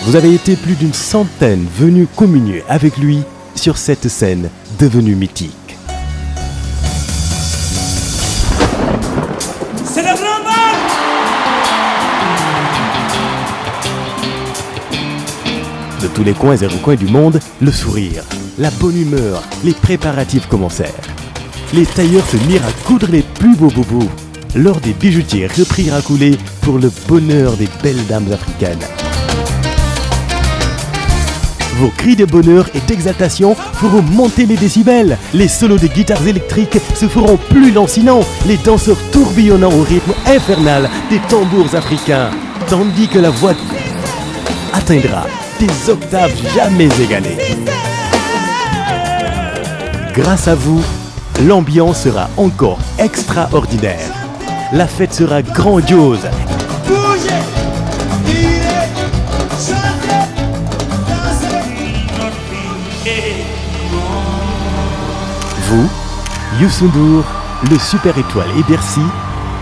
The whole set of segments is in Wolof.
Vous avez été plus d'une centaine venus communier avec lui sur cette scène devenue mythique. C'est le grand bal! De tous les coins et recoins du monde, le sourire, la bonne humeur, les préparatifs commencèrent. Les tailleurs se mirent à coudre les plus beaux boubous. L'or des bijoutiers reprirent à couler pour le bonheur des belles dames africaines. Vos cris de bonheur et d'exaltation feront monter les décibels. Les solos de guitares électriques se feront plus lancinants, les danseurs tourbillonnant au rythme infernal des tambours africains, tandis que la voix atteindra des octaves jamais égalées. Grâce à vous, l'ambiance sera encore extraordinaire. La fête sera grandiose. Bougez, tirez, chantez, dansez. Vous, Youssou N'Dour, le Super Étoile et Bercy,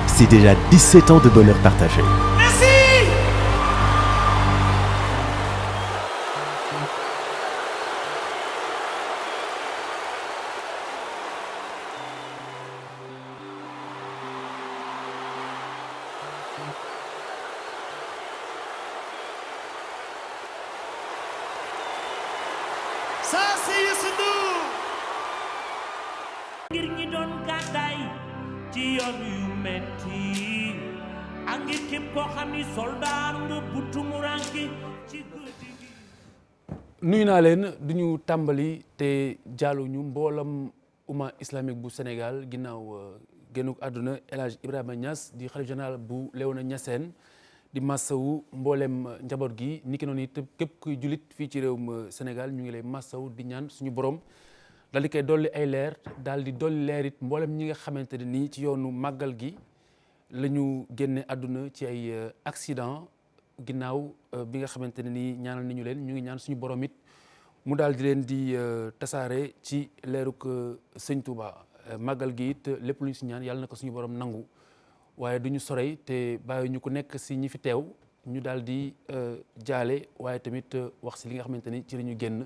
c'est déjà 17 ans de bonheur partagé. Merci! Ça, c'est Youssou N'Dour. ngir ñi doon gàddaay ci yoon yu metti ak ngir képp koo xam ni soldaar nga bu tumuranke ci guddi gi. nuyu naa leen duñu tàmbali te jaaluñu mboolam umma islamique bu Sénégal ginnaaw génnuk àdduna El Hadj Ibrahima Niass di xalif général bu Léona Niassène di massawu mboolem njaboot gi niki noonu it képp kuy julit fii ci réewum Sénégal ñu ngi lay massawu di ñaan suñu borom daal di koy dolli ay leer daal di dolli leer it mboolem ñi nga xamante ne nii ci yoonu màggal gi la ñu génne àdduna ci ay accident ginnaaw bi nga xamante ne nii ñaanal nañu leen ñu ngi ñaan suñu borom it mu daal di leen di tasaare ci leeruk sëñ Touba màggal gi it lépp lu ñu si ñaan yàlla na ko suñu borom nangu waaye du ñu sorey te bàyyi ñu ku nekk si ñi fi teew ñu daal di jaale waaye tamit wax si li nga xamante ni ci la ñu génn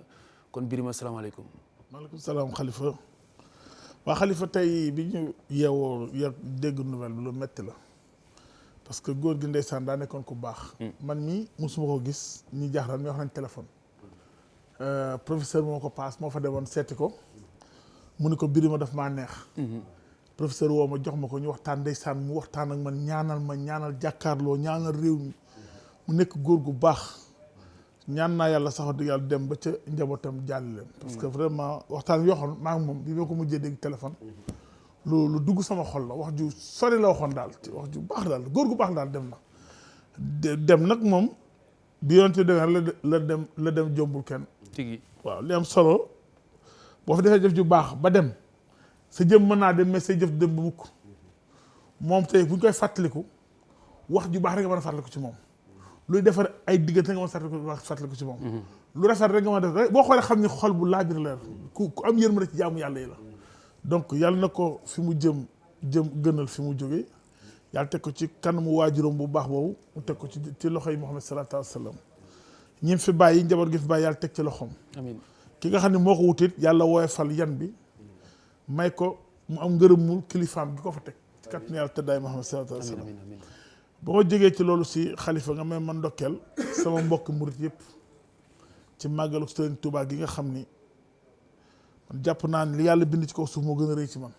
kon Birima salaamaaleykum. maaleykum salaam Khalifa waa Khalifa tey bi ñu yeewoo dégg nouvelle bi lu metti la parce que góor gi ndeysaan daa nekkoon ku baax. man mii mosuma ko gis ñi jaaxlaan mi wax nañ téléphone. professeur moo ko paas moo fa demoon seeti ko mu ni ko Birima daf maa neex. professeur woo ma jox ma ko ñu waxtaan ndeysaan mu waxtaan ak man ñaanal jàkkaarloo ñaanal réew mi mu nekk góor gu baax. ñaan naa yàlla sax dëgg yàlla dem ba ca njabootam jàlli leen parce que vraiment waxtaan yoxoon maa ngi moom bi ma ko mujjee dégg téléphone lu dugg sama xol la wax ju sori la waxoon daal wax ju baax daal góor gu baax daal dem na dem nag moom bi yonte demee la dem jombul kenn tigi waaw li am solo boo fa defee jëf ju baax ba dem sa jëm mën naa dem mais say jëf dem ba mukk moom tey bu ñu koy fàttaliku wax ju baax rek nga mën a fàttaliku ci moom luy defar ay diggante nga mën a fàttaliku ci moom lu rafet rek nga mën a def rek boo xoolee xam ni xol bu laabir leer ku am yërmande ci jaamu yàlla yi la donc yàlla na ko fi mu jëm gënal fi mu jógee yàlla teg ko ci kanamu waajuram bu baax boobu mu teg ko ci loxo yi Muhammad sallallahu alayhi wa sallam ñi fi bàyyi njaboot gi fi bàyyi yàlla teg ci loxoom amiin ki nga xam ne moo ko wutit yàlla woyofal yan bi may ko mu am ngërëmul kilifaam gi ko fa teg ci kàttanu yàlla tëddaay Muhammad sallallahu alayhi wa sallam amiin ba ma jógee ci loolu si Khalifa nga may man ndokkeel sama mbokk murit yëpp ci màggalu Sëriñ Tuubaa gi nga xam ni man jàpp naa ni li yàlla bind ci kaw suuf moo gën a rëy ci man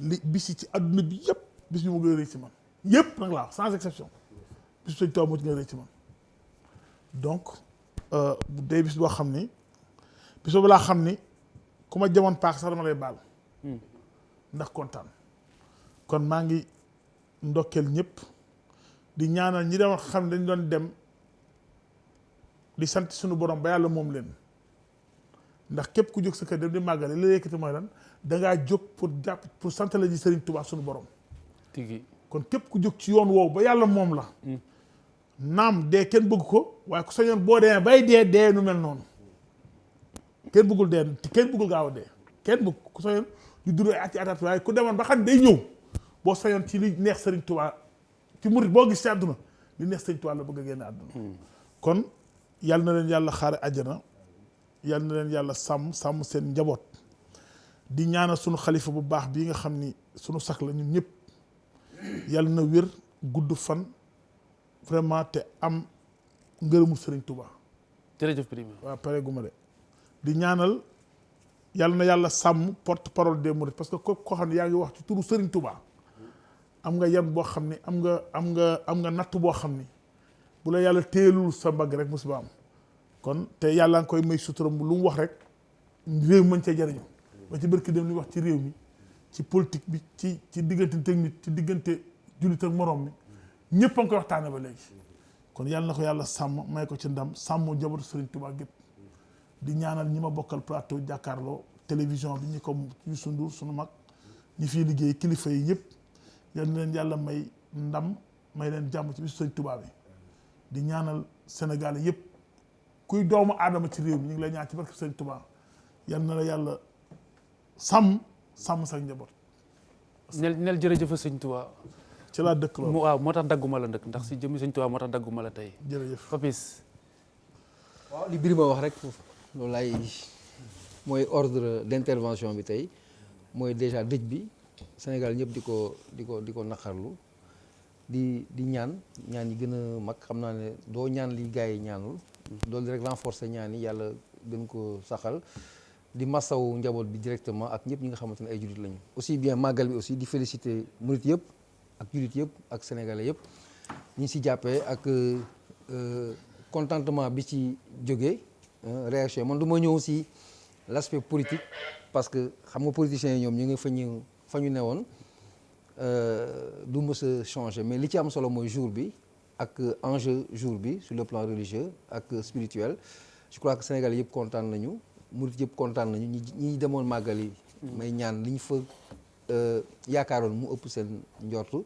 li bis yi ci adduna bi yëpp bis bi moo gën a rëy ci man yëpp nag laa sans exception bis bi Sëriñ Tuubaa moo ci gën a rëy ci man donc bu dee bis boo xam ni bis boobu laa xam ni ku ma jamoon paax sax dama lay baal ndax kontaan kon maa ngi ndokkeel ñëpp di ñaanal ñi doon xam ne dañ doon dem di sant suñu borom ba yàlla moom leen ndax képp ku jóg sa kër dem di màggale li la yëkkati mooy lan dangaa jóg pour sant la ji Serigne Touba suñu borom tigi kon képp ku jóg ci yoon woowu ba yàlla moom la naam dee kenn bëgg ko waaye ku sañoon boo demee bay dee nu mel noonu kenn bëggul dee kenn bëggul gaaw a dee kenn bëgg ku sañoon ñu dund ay ati atat waaye ku demoon ba xam day ñëw boo sañoon ci li neex Serigne Touba ci murit boo gis ci àdduna li neex sëñ Tuubaa la bëgg a génne àdduna kon yal na leen yàlla xaare àjjana yal na leen yàlla sàmm seen njaboot di ñaanal sunu xalifa bu baax bii nga xam ni sunu sax la ñun ñëpp yal na wér gudd fan vraiment te am ngërëmu sëriñ Tuubaa. jërëjëf Birima. waaw pare gu ma de di ñaanal yal na yàlla sàmm porte parole des mourides parce que koo xam ne yaa ngi wax ci turu sëriñ Tuubaa am nga yan boo xam ni am nga natt boo xam ni bu la yàlla téelul sa mbagg rek musiba am kon te yàlla nga koy may suturam lu mu wax rek réew mi mën cee jariñu ba ci barki dem li wax ci réew mi ci politique bi ci diggante technique ci diggante jullit ak morom mi ñëpp a ngi koy waxtaane ba léegi kon yàlla na ko yàlla sàmm may ko ci ndam sàmm njabootu Sëriñ Tuubaa gépp di ñaanal ñi ma bokkal plateau jàkkaarloo télévision bi ñi ko Youssou Ndour sunu mag ñi fiy liggéey kilifa yi ñëpp yal na leen yàlla may ndam may leen jàmm ci bisu Sëriñ Tuubaa bi di ñaanal Sénégal yëpp kuy doomu aadama ci réew mi ñu ngi lay ñaan ci barke Sëriñ Tuubaa yal na la yàlla sàmm sa njaboot. nel jërëjëf sëñ Tuubaa. ci laa dëkk loolu waaw moo tax dagguma la ndëkk ndax si jëmmi sëñ Tuubaa moo tax dagguma la tey. jërëjëf Papis. waaw li Birima wax rek loolu laay mooy ordre d'intervention bi tey mooy déjà dëj bi Sénégal ñëpp di ko naqarlu di ñaan yi gën a mag xam naa ne doo ñaan li gars yi ñaanul loolu rek renforcer ñaan yi yàlla gën ko saxal di masawu njaboot bi directement ak ñëpp ñi nga xamante ne ay jullit lañu aussi bien màggal bi aussi di féliciter murit yëpp ak jullit yëpp ak sénégalais yëpp ñi si jàppee ak contentement bi ci jógee réaction man du ma ñëw si l'aspect politique parce que xam nga politiciens yi ñoom ñu ngi fa ñu newoon du mës a changer mais li ci am solo mooy jour bi ak enjeu jour bi sur le plan religieux ak spirituel je crois que sénégalais yëpp kontaan nañu murit yëpp kontaan nañu ñi demoon màggal yi may ñaan li ñu fa yaakaaroon mu ëpp seen njortu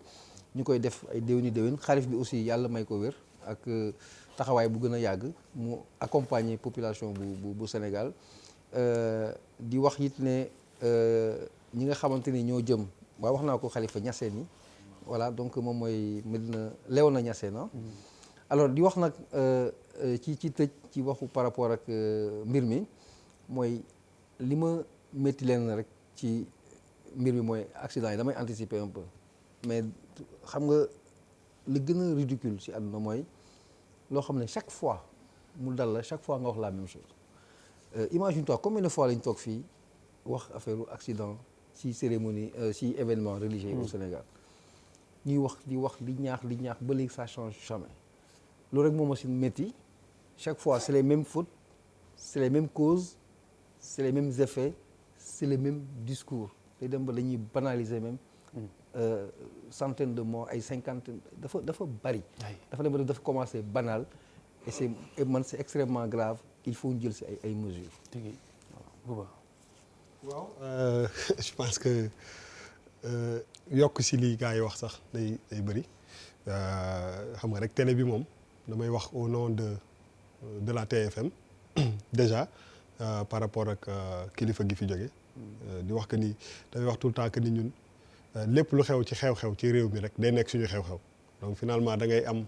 ñu koy def ay déwén xalif bi aussi yàlla may ko wér ak taxawaay bu gën a yàgg mu accompagner population bu Sénégal di wax it ne ñi nga xamante ni ñoo jëm waaw wax naa ko xalifa Niassène yi voilà donc moom mooy Medina Léona Niassène alors di wax nag ci tëj ci waxu par rapport ak mbir mi mooy li ma métti leen rek ci mbir mi mooy accident yi damay anticiper un peu mais xam nga li gën a ridicule ci àdduna mooy loo xam ne chaque fois mu dal la chaque fois nga wax la même chose imagine-toi combien de fois lañ toog fii wax affaire accident ci cérémonie ci événement religieux au Sénégal ñuy wax di ñaax ba léegi ça change jamais loolu rek moom moo si métti chaque fois c'est les mêmes fautes c'est les mêmes causes c'est les mêmes effets c'est les mêmes discours day dem ba dañuy banaliser même centaines de morts ay cinquantaine dafa bari dafa dem ba dafa commencer banal et c'est extrêmement grave il faut ñu jël si ay mesures waaw je pense que yokk si lii gars yi wax sax day bëri xam nga rek télé bi moom damay wax au nom de la TFM déjà par rapport ak kilifa gi fi jóge di wax que ni damay wax tout le temps que ni ñun lépp lu xew ci xew-xew ci réew mi rek day nekk suñu xew-xew donc finalement da ngay am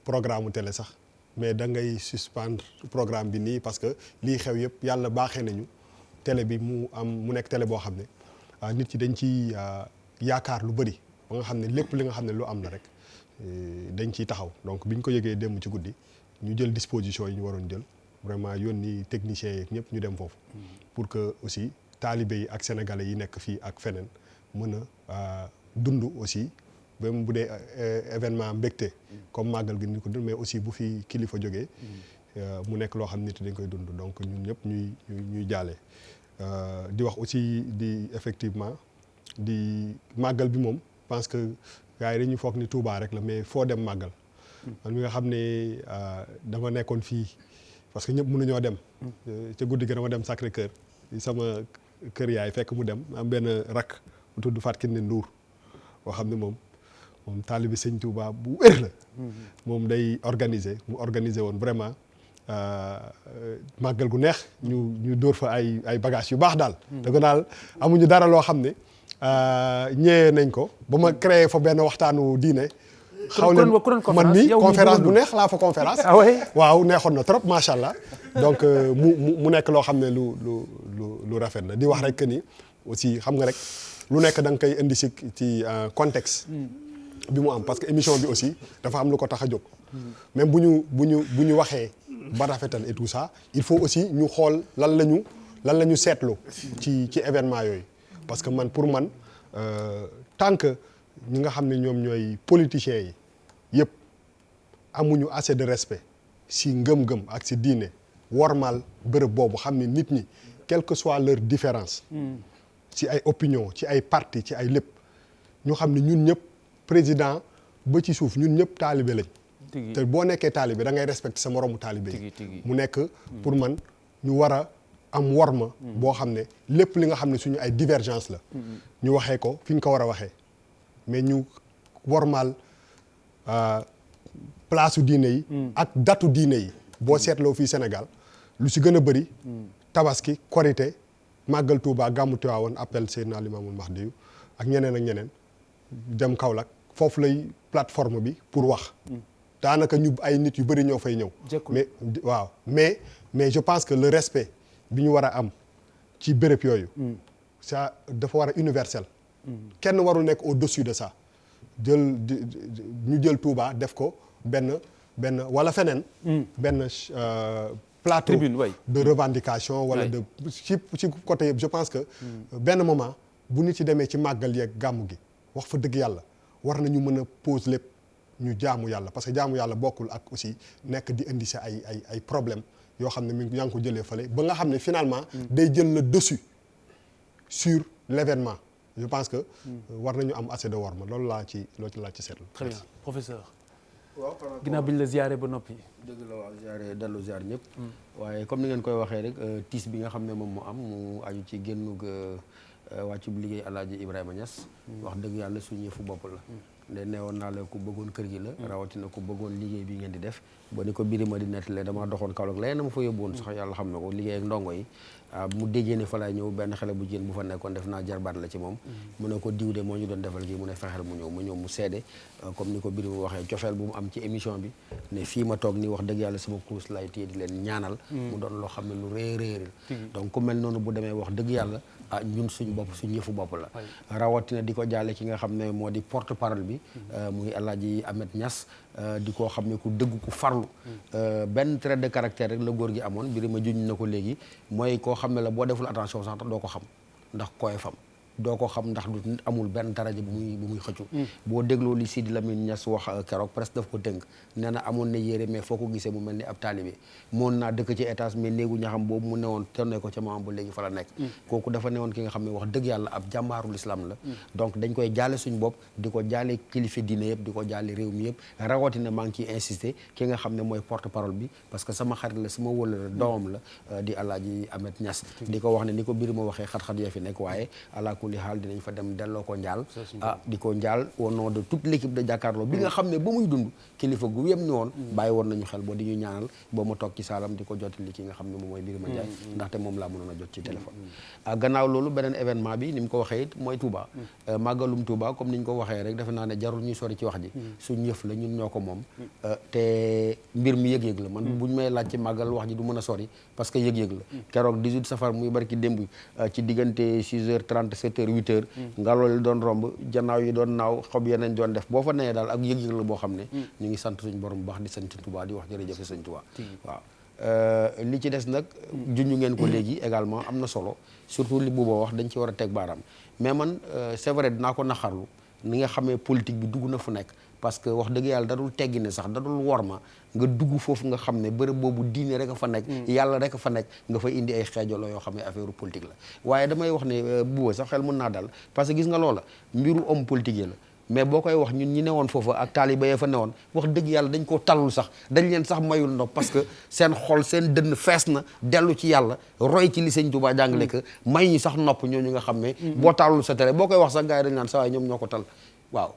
programme mu télé sax mais da ngay suspendre programme bi nii parce que lii xew yëpp yàlla baaxee nañu télé bi mu nekk télé boo xam ne nit ci dañ ci yaakaar lu bëri ba nga xam ne lépp li nga xam ne lu am la rek dañ ciy taxaw donc bi ñu ko yëgee démb ci guddi ñu jël disposition yi ñu waroon jël vraiment yónni techniciens yeeg ñëpp ñu dem foofu pour que aussi taalibe yi ak sénégalais yi nekk fii ak feneen mën a dund aussi même bu dee événement mbégte comme màggal gi ni ko dund mais aussi bu fi kilifa jógee mu nekk loo xam nit dañ koy dund donc ñun ñëpp ñuy jaale di wax aussi di effectivement di màggal bi moom pense que gars yi dañuy foog ni Touba rek la mais foo dem màggal man mi nga xam ne dama nekkoon fii parce que ñëpp mënuñoo dem ca guddi gi dama dem Sacré-Cœur sama kër yaay fekk mu dem am benn rakk bu tudd Fatou Kiné Ndour boo xam ne moom taalibi Sëñ Touba bu wér la moom day mu organiser woon vraiment màggal gu neex ñu dóor fa ay bagages yu baax daal da ko daal amuñu dara loo xam ne ñëwee nañ ko ba ma créé fa benn waxtaanu diine xaw leen man mi conférence bu neex laa fa conférence. ah oui waaw neexoon na trop macha allah donc mu nekk loo xam ne lu rafet la di wax rek que ni aussi xam nga rek lu nekk da nga koy indi ci contexte. bi mu am parce que émission bi aussi dafa am lu ko tax a jóg. même bu ñu waxee ba rafetal et tout ça il faut aussi ñu xool lan la ñu seetlu ci événement yooyu parce que pour man tant que ñi nga xam ne ñoom ñooy politiciens yi yëpp amuñu assez de respect si ngëm-ngëm ak si diine wormaal bërëb boobu xam ne nit ñi quelle que soit leur différence ci ay opinion ci ay parti ci ay lépp ñu xam ne ñun ñëpp président ba ci suuf ñun ñëpp taalibe lañ te boo nekkee taalibe da ngay respecter sa moroomu taalibe yi mu nekk pour man ñu war a am worma boo xam ne lépp li nga xam ne suñu ay divergence la ñu waxee ko fi ñu ko war a waxee mais ñu wormaal place u diine yi ak datu diine yi boo seetloo fii Sénégal lu si gën a bëri tabaski korité màggal Touba gàmmu Tiwaawoon appel Seydina Limaamul Mahdi ak ñeneen dem Kaolack foofu lay plateforme bi pour wax daanaka ñu ay nit yu bëri ñoo fay ñëw mais je pense que le respect bi ñu war a am ci béréb yooyu ça dafa war a universel kenn warul nekk au-dessus de ça ñu jël Touba def ko benn wala feneen benn plateau de revendication wala de ci côté yëpp je pense que benn moment bu nit ci demee ci màggal yeeg gàmmu gi wax fa dëgg yàlla war nañu mën a pose lépp ñu jaamu yàlla parce que jaamu yàlla bokkul ak aussi nekk di indi sa ay problème yoo xam ne yaa ngi ko jëlee fële ba nga xam ne finalement day jël le dessus sur l'événement je pense que war nañu am assez de worma loolu laa ci seetlu. très bien professeur. waaw ginnaaw bi ñu la ziaree ba noppi. dëgg la waaw ziaree dellu ziar ñëpp. waaye comme ni ngeen koy waxee rek tiis bi nga xam ne moom moo am mu aju ci génnug wàccu bu liggéey Alaaji Ibrahima Niass. wax dëgg yàlla suñu yëfu bopp la. nde neewoon naa la ku bëggoon kër gi la. rawatina ku bëggoon liggéey bi ngeen di def. ba ni ko Birima di nettalee damaa doxoon Kaolack léegi na ma fa yóbbuwoon sax yàlla xam na ko liggéey ak ndongo yi. mu déggee ne fa laay ñëw benn xale bu jigéen bu fa nekkoon def naa jarbaat la ci moom mu ne ko diw de moo ñu doon defal kii mu ne fexeel mu ñëw mu seede comme ni ko Birima waxee cofeel bu mu am ci émission bi ne fii ma toog nii wax dëgg yàlla sama kurus lay téye di leen ñaanal mu doon loo xam ne lu réeréer donc ku mel noonu bu demee wax dëgg yàlla ñun suñu bopp suñu yëfu bopp la rawatina di ko jaale ki nga xam ne moo di porte parole bi muy Alaaji Ahmed Niass di koo xam ne ku dëgg ku farlu benn trait de caractère rek la góor gi amoon Birima juñ na ko léegi mooy koo xam ne la boo deful attention sax doo ko xam ndax koy fam doo ko xam ndax du amul benn daraja bu muy xëccu boo dégloo li Sidi Lamine Niass wax keroog presque daf ko tënk nee na amoon na yére mais foo ko gisee mu mel ni ab taalibe moon naa dëkk ci étage mais néegu ñaxam boobu mu newoon tonnee ko ca maam ba léegi fa la nekk kooku dafa newoon ki nga xam ne wax dëgg yàlla ab jàmbaarul islam la donc dañ koy jaale suñu bopp di ko jaale kilifa diine yëpp di ko jaale réew mi yëpp rawatina maa ngi ciy insister ki nga xam ne mooy porte parole bi parce que sama xarit la sama wëla doomam la di Alaaji Ahmed Niass di ko wax ne ni ko Birima waxee xat-xat ya fi nekk waaye li xaal dinañ fa dem delloo ko njaal di ko njaal au nom de toute l'équipe de Jakaarlo bi nga xam ne ba muy dund kilifa gu yem ni woon bàyyi woon nañu xel boo di ñu ñaanal boo ma toog ci saalam di ko jottali ki nga xam ne moom mooy Birima Ndiaye ndaxte moom laa mënoon a jot ci téléphone gannaaw loolu beneen événement bi ni mu ko waxee it mooy Touba màggalum Touba comme ni ñu ko waxee rek defe naa ne jarul ñuy sori ci wax ji suñ yëf la ñun ñoo ko moom te mbir mi yëg-yëg la man buñ may laaj ci màggal wax ji du mën a sori parce que yëg-yëg la keroog 18 safar muy barki démb ci diggante 6h30 7h 8h ngelaw li doon romb janaaw yi doon naaw xob yeneen doon def boo fa nee daal ak yëg-yëg la boo xam ne ñu ngi sant suñu borom bu baax di sant Touba di wax jërëjëf sëñ Touba waaw li ci des nag junñu ngeen ko léegi également am na solo surtout li Bouba wax dañ ci war a teg baaraam mais man c'est vrai dinaa ko naqarlu ni nga xamee politique bi dugg na fu nekk parce que wax dëgg yàlla dadul teggi ne sax dadul worma nga dugg foofu nga xam ne bërëb boobu diine rek a fa nekk yàlla rek a fa nekk nga fay indi ay xeejaloo yoo xam ne affaire politique la waaye damay wax ne Bouba sax xel mën naa dal parce que gis nga loola mbiru homme politique la mais boo koy wax ñun ñi newoon foofa ak taaliba ya fa newoon wax dëgg yàlla dañ koo tallul sax dañ leen sax mayul ndox parce que seen xol seen dënn fees na dellu ci yàlla roy ci li sëñ Touba jàngale que may ñu sax nopp ñooñu nga xam ne boo tallul sa tere boo koy wax sax gars yi dañ naan sa waay ñoom ñoo ko tal waaw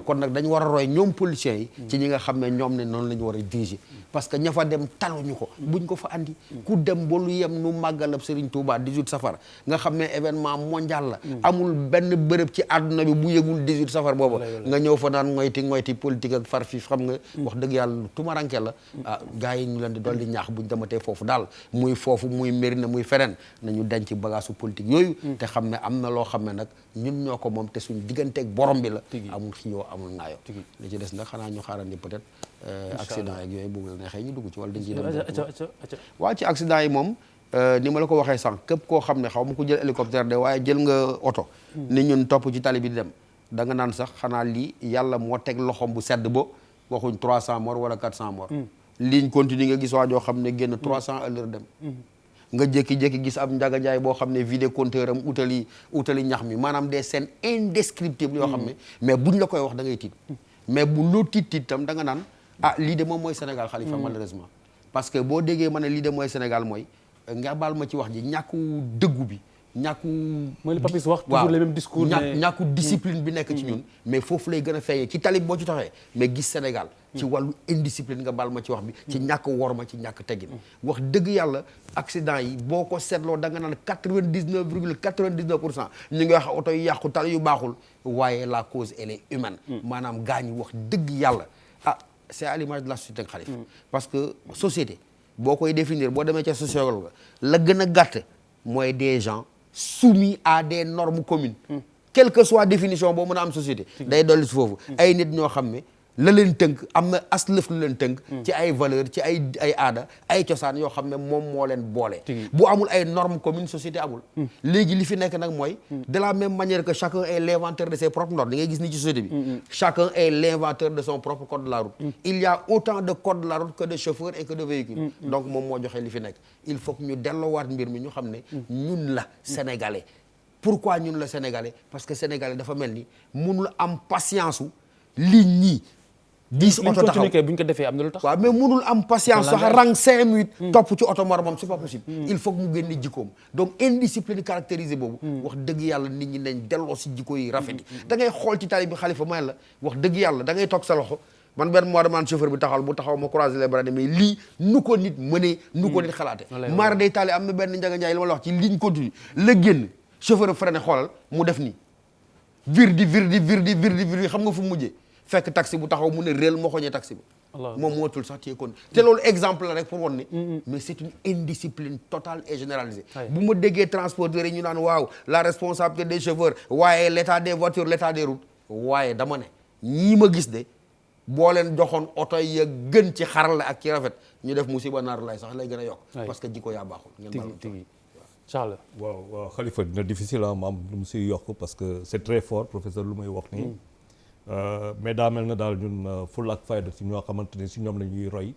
kon nag dañu war a roy ñoom politiciens yi ci ñi nga xam ne ñoom ne noonu la ñu war a diriger parce que ña fa dem taluñu ko buñ ko fa andi ku dem ba lu yem nu màggalab Serigne Touba 18 safar nga xam ne événement mondial la amul benn bërëb ci àdduna bi bu yëgul 18 safar booba nga ñëw fa naan ngoyti politique ak far fi xam nga wax dëgg yàlla tumaranke la gars yi ñu leen di dolli ñaax buñ dematee foofu daal muy foofu muy Mérina muy feneen nañu denc bagaasu politique yooyu te xam ne am na loo xam ne nag ñun ñoo ko moom te suñ digganteeg borom bi la amul xiyoo amul ŋaayoo li ci des nag xanaa ñu xaarandi peut-être accident yeeg yooyu bugg la neexee ñu dugg ci wala dañ ciy dem waaw ci accident yi moom ni ma la ko waxee sànq képp koo xam ne xaw ma ko jël hélicoptère de waaye jël nga oto ni ñun topp ci tali bi di dem da nga naan sax xanaa lii yàlla moo teg loxom bu sedd ba waxuñ 300 morts wala 400 morts ligne continue nga gis waa joo xam ne génn 300 à l'heure dem nga jékki-jékki gis ab Njaga Njaay boo xam ne vide compteur am utali ñax mi maanaam des scènes indescriptibles yoo xam ne mais buñ la koy wax da ngay tiit mais bu loo tiit tam da nga naan lii de moom mooy Sénégal Khalifa malheureusement parce que boo déggee ma ne lii de mooy Sénégal mooy nga baal ma ci wax ji ñàkku dëggu bi ñàkku mooy li Papis wax toujours les mêmes discours ñàkku discipline bi nekk ci ñun mais foofu lay gën a feeñee ci talib boo ci taxee mais gis Sénégal ci wàllu indiscipline nga baal ma ci wax bi ci ñàkk worma ci ñàkk teggin wax dëgg yàlla accident yi boo ko seetloo da nga naan 99,99% ñu ngi wax oto yu yàqu tali yu baaxul waaye la cause elle est humaine maanaam gaañ wax dëgg yàlla c'est à l'image de la société Khalifa parce que société boo koy définir boo demee ca sociologue la gën a gàtt mooy des gens soumis à des normes communes quelle que soit définition boo mën a am société day dolli si foofu ay nit ñoo xam ne la leen tënk am na aslëf la leen tënk ci ay valeur ci ay aada ay cosaan yoo xam ne moom moo leen boole bu amul ay normes communes société amul léegi li fi nekk nag mooy de la même manière que chacun est l'inventeur de ses propres normes da ngay gis ni ci société bi chacun est l'inventeur de son propre code de la route il y a autant de codes de la route que de chauffeurs et que de véhicules donc moom moo joxe li fi nekk il faut que ñu delloowaat mbir mi ñu xam ne ñun la sénégalais pourquoi ñun la sénégalais parce que sénégalais dafa mel ni munul am patience u ligne ñii 10 oto taxaw bu ñu ko defee am na lu tax waaw mais munul am patience sax rang 5 minutes topp ci oto moromam c'est pas possible il faut que mu génne jikkoom donc indiscipline caractérisée boobu wax dëgg yàlla nit ñi nañ delloo si jikko yi rafet yi da ngay xool ci tali bi Khalifa may la wax dëgg yàlla da ngay toog sa loxo man benn mois dama chauffeur bi taxaw bu taxaw ma croiser les bras mais lii nu ko nit mënee nu ko nit xalaate mara day taali am na benn Njaga Njaay li ma la wax ci ligne continue la génn chauffeur bi freiné xoolal mu def nii virdi xam nga fu mu mujjee fekk taxi bu taxaw mu ne réel moo xoñee taxi bi moom mootul sax téye kon te loolu exemple la rek pour won ni mais c'est une indiscipline totale et généralisée bu ma déggee transporteurs yi ñu naan waaw la responsabilité des chauffeurs waaye l'état des voitures l'état des routes waaye dama ne ñii ma gis de boo leen joxoon oto ya gën ci xarala ak ci rafet ñu def musiba naar lay sax lay gën a yokk parce que jikko yaa baaxul ngeen Charles waaw Khalifa dina difficile ma am lu mu siy yokk parce que c'est très fort professeur lu may wax nii mais daa mel na daal ñun fulla ak fayda si ñoo xamante ne si ñoom la ñuy roy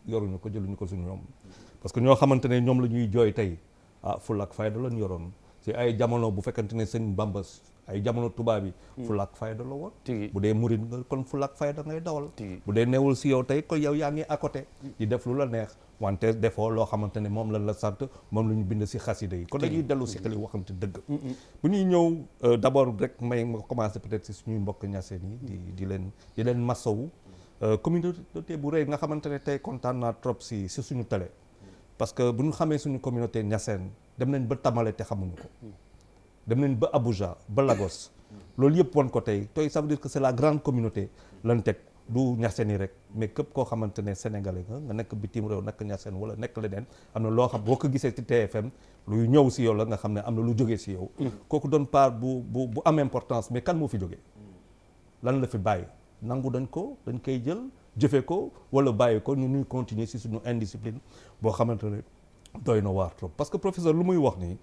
yoruñu ko jëluñu ko si ñoom parce que ñoo xamante ne ñoom la ñuy jooy tey fulla ak fayda lañ yoroon si ay jamono bu fekkante ne sëñ Bamba ay jamono tubaab yi fulla ak fayda la woon bu dee murid nga kon fulla ak fayda ngay dawal bu dee newul si yow tey ko yow yaa ngi à côté di def lu la neex wante defoo loo xamante ne moom lan la sant moom la ñu bind si xasida yi kon dañuy dellu si xel yi waxante dëgg bu ñuy ñëw d'abord rek may nga commencer peut-être si suñuy mbokk ñaseen yi di leen massawu communauté bu rëy nga xamante ne tey kontaan naa trop si suñu télé parce que bu ñu xamee suñu communauté ñaseen dem nañ ba Tamale te xamuñu ko dem nañ ba Abuja ba Lagos loolu yëpp won ko tey ça veut dire que c'est la grande communauté lan teg du ñaseen yi rek mais képp koo xamante ne sénégalais nga nekk bitim réew nekk ñaseen wala nekk leneen am na loo xam boo ko gisee ci TFM luy ñëw si yow la nga xam ne am na lu jógee si yow kooku doon part bu am importance mais kan moo fi jógee lan la fi bàyyi nangu dañ koy jël jëfe ko wala bàyyi ko ñu ñuy continuer si suñu indiscipline boo xamante ne doy na waar trop parce que professeur lu muy wax nii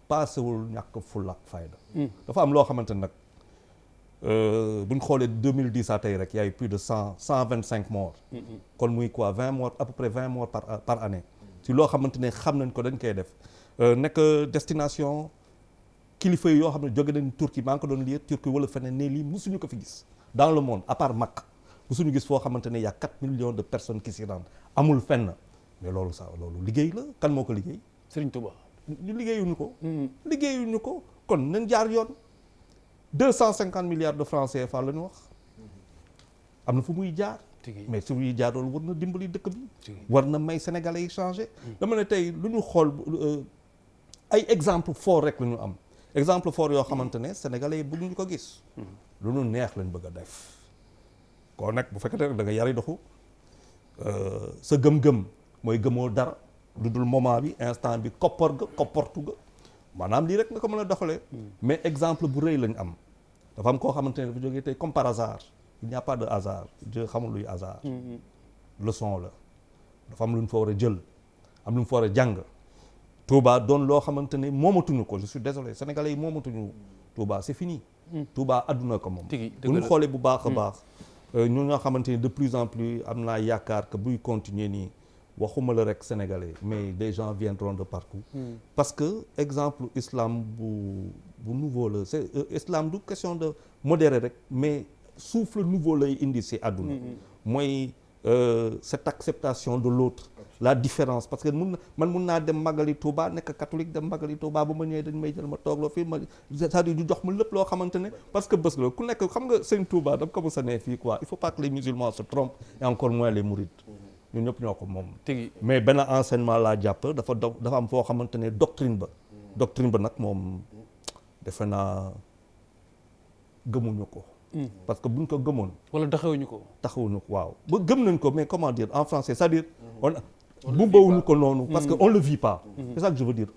paasewul ñàkk fulla ak fayda dafa am loo xamante ne nag bu ñu xoolee 2010 à tey rek y a eu plus de 125 morts kon muy quoi 20 morts à peu près 20 morts par année si loo xamante ne xam nañ ko dañ koy def nekk destination kilifa yi yoo xam ne jóge nañ Turquie maa ngi ko doon lire Turquie wala feneen ne lii musuñu ko fi gis dans le monde à part Makka musuñu gis foo xamante ne y a 4 millions de personnes qui s'y rendent amul fenn mais loolu liggéey la kan moo ko liggéey Serigne Touba ñu liggéeyuñu ko kon nañ jaar yoon 250 milliards de francs CFA la ñu wax am na fu muy jaar mais su yi jaadool war na dimbali dëkk bi war na may sénégalais yi changé dama ne tey lu ñu xool ay exemple fort rek la ñu am exemple fort yoo xamante ne sénégalais yi bëgg ñu ko gis lu ñu neex lañ bëgg a def kon nag bu fekkee da nga yari doxu sa gëm-gëm mooy gëmoo dara lu dul moment bi instant bi kopportu ga maanaam lii rek nga ko mën a doxalee mais exemple bu rëy lañ am dafa am koo xamante ne dafa jógee tey comme par hasard il n'y a pas de hasard Dieu xamul luy hasard leçon la dafa am lu ñu fa war a jël am lu ñu fa war a jàng Touba doon loo xamante ne moomatuñu ko je suis désolé sénégalais yi moomatuñu Touba c'est fini Touba adduna ko moom bu ñu xoolee bu baax a baax ñu nga xamante ne de plus en plus am naa yaakaar que buy continuer nii waxuma la rek sénégalais mais des gens viendront de partout parce que exemple islam bu nouveau la c'est islam du question de modéré rek mais souffle nouveau lay indi si àdduna mooy cette acceptation de l'autre la différence parce que mun naa dem Magali Touba nekk catholique dem Magali Touba ba ma ñëwee dañ may jël ma toog loo fii ma c'est-à-dire du jox ma lépp loo xamante ne parce que bés la ku nekk xam nga sëñ Touba dama ko mos a ne fii quoi il faut pas que les musulmans se trompent et encore moins les mourides ñun ñëpp ñoo ko moom mais benn enseignement laa jàpp dafa am foo xamante ne doctrine ba nag moom defe naa gëmuñu ko parce que buñ ko gëmoon wala taxawuñu ko waaw ba gëm nañ ko mais comment dire en français c'est-à-dire bu bawuñu ko noonu parce que on le vit pas c'est ça que je veux dire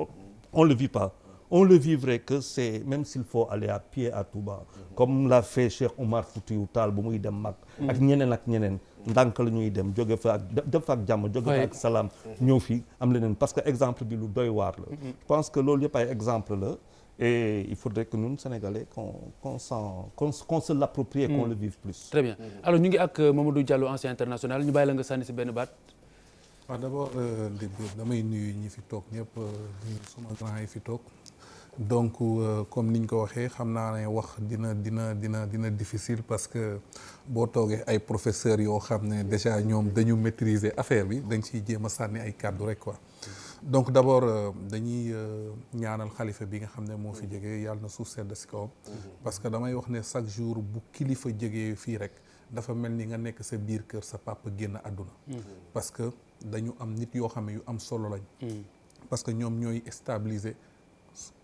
on le vit pas on le vivrait que c'est même s'il faut aller à pied à Touba comme l'a fait Cheikh Omar Foutiyou Tall bu muy dem mag ak ñeneen ndànk la ñuy dem jóge fa ak def fa ak jàmm jóge fa ak salaam ñëw fii am leneen parce que exemple bi lu doy waar la je pense que loolu yëpp ay exemple la et il faudrait que ñun Sénégalais qu'on se l'approprie et qu'on le vive plus. Très bien alors ñu ngi ak Mamadou Diallo ancien international ñu bàyyi la nga sànni si benn baat. waaw d'abord damay nuyu ñi fi toog ñëpp nuyu suma grand yi fi toog donc comme niñ ko waxee xam naa ne wax dina difficile parce que boo toogee ay professeurs yoo xam ne déjà ñoom dañu maîtriser affaire bi dañ ciy jéem a sànni ay kàddu rek quoi. donc d'abord dañuy ñaanal xalifa bi nga xam ne moo fi jógee yàlla na suuf sedd si kawam parce que damay wax ne chaque jour bu kilifa jógee fii rek dafa mel ni nga nekk sa biir kër sa papa génn àdduna parce que dañu am nit yoo xam ne yu am solo lañ parce que ñoom ñooy stabiliser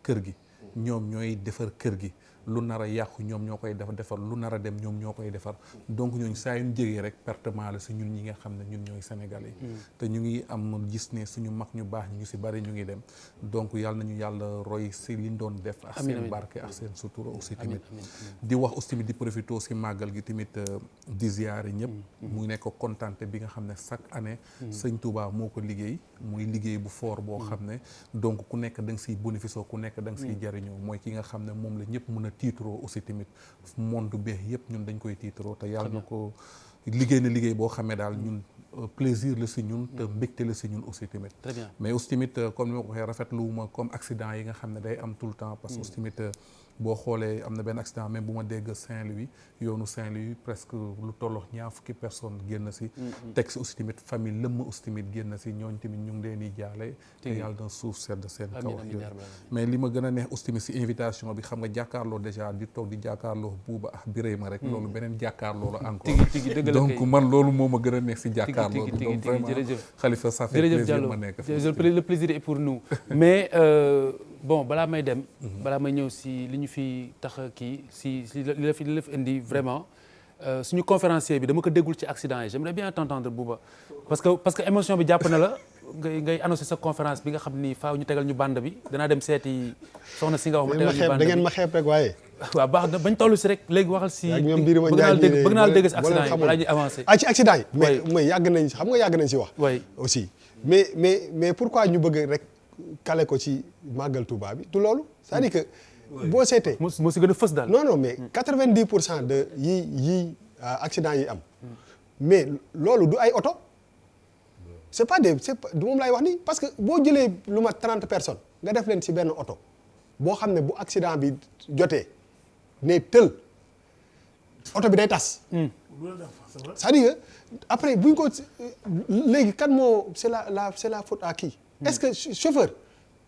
kër gi ñoom ñooy defar kër gi lu nar a yàqu ñoom ñoo koy defar lu nar a dem ñoom ñoo koy defar donc ñooñu saa yu ñu jegee rek pertement la si ñun ñi nga xam ne ñun ñooy sénégalais yi te ñu ngi am gis ne suñu mag ñu baax ñu si bari ñu ngi dem donc yàlla nañu yàlla roy si liñ doon def ak seen barke ak seen sutura aussi tamit di wax aussi tamit di profité si màggal gi tamit di ziyaare ñëpp mu nekk kontante bi nga xam ne chaque année sëñ Touba moo ko liggéey muy liggéey bu fort boo xam ne donc ku nekk da nga siy bénéficier ku nekk da nga siy jariñoo mooy ki nga xam ne moom la ñëpp mën a tiitaroo aussi tamit monde beex yëpp ñun dañ koy tiitaroo te yàlla na ko liggéey na liggéey boo xamee daal ñun plaisir la si ñun te mbégte la si ñun aussi tamit mais aussi tamit comme ni ma ko waxee rafetluwuma comme accident yi nga xam ne day am tout le temps parce que aussi tamit boo xoolee am na benn accident même bu ma dégg Saint-Louis yoonu Saint-Louis presque lu tollox ñaar fukki personnes génn si teg si aussi tamit famille lëmm aussi tamit génn si ñooñ tamit ñu ngi leen di jaale te yàlla na suuf sedd seen kaw yooyu mais li ma gën a neex aussi tamit si invitation bi xam nga jàkkaarloo déjà di toog di jàkkaarloo Bouba ak Birayma rek loolu beneen jàkkaarloo la encore donc man loolu moo ma gën a neex si jàkkaarloo bi donc vraiment Khalifa ça fait plaisir ma nekk le plaisir est pour nous mais bon balaa may dem balaa may ñëw si li ñu fi tax kii si li la fi indi vraiment suñu conférencier bi dama ko déggul ci accident yi j'aimerais bien t'entendre Bouba parce que émotion bi jàpp na la ngay annoncé sa conférence bi nga xam ni faaw ñu tegal ñu bande bi danaa dem seeti soxna si nga wax ma tegal ñu bande bi da ngeen ma xeeb rek waaye waaw baax na bañ toll si rek léegi waxal si bëgg naa la dégg si accident yi balaa ñuy avancé ci accident yi mais yàgg nañ xam nga yàgg nañ si wax aussi mais pourquoi ñu bëgg rek kale ko ci màggal Touba bi du loolu c'est-à-dire que boo seetee moo si gën a fës daal non mais 90% de yi accident yi am mais loolu du ay oto c'est pas du moom laay wax nii parce que boo jëlee lu mat 30 personnes nga def leen ci benn oto boo xam ne bu accident bi jotee ne tël oto bi day tas c'est-à-dire que après buñ ko léegi kan moo c'est la faute à qui est-ce que chauffeur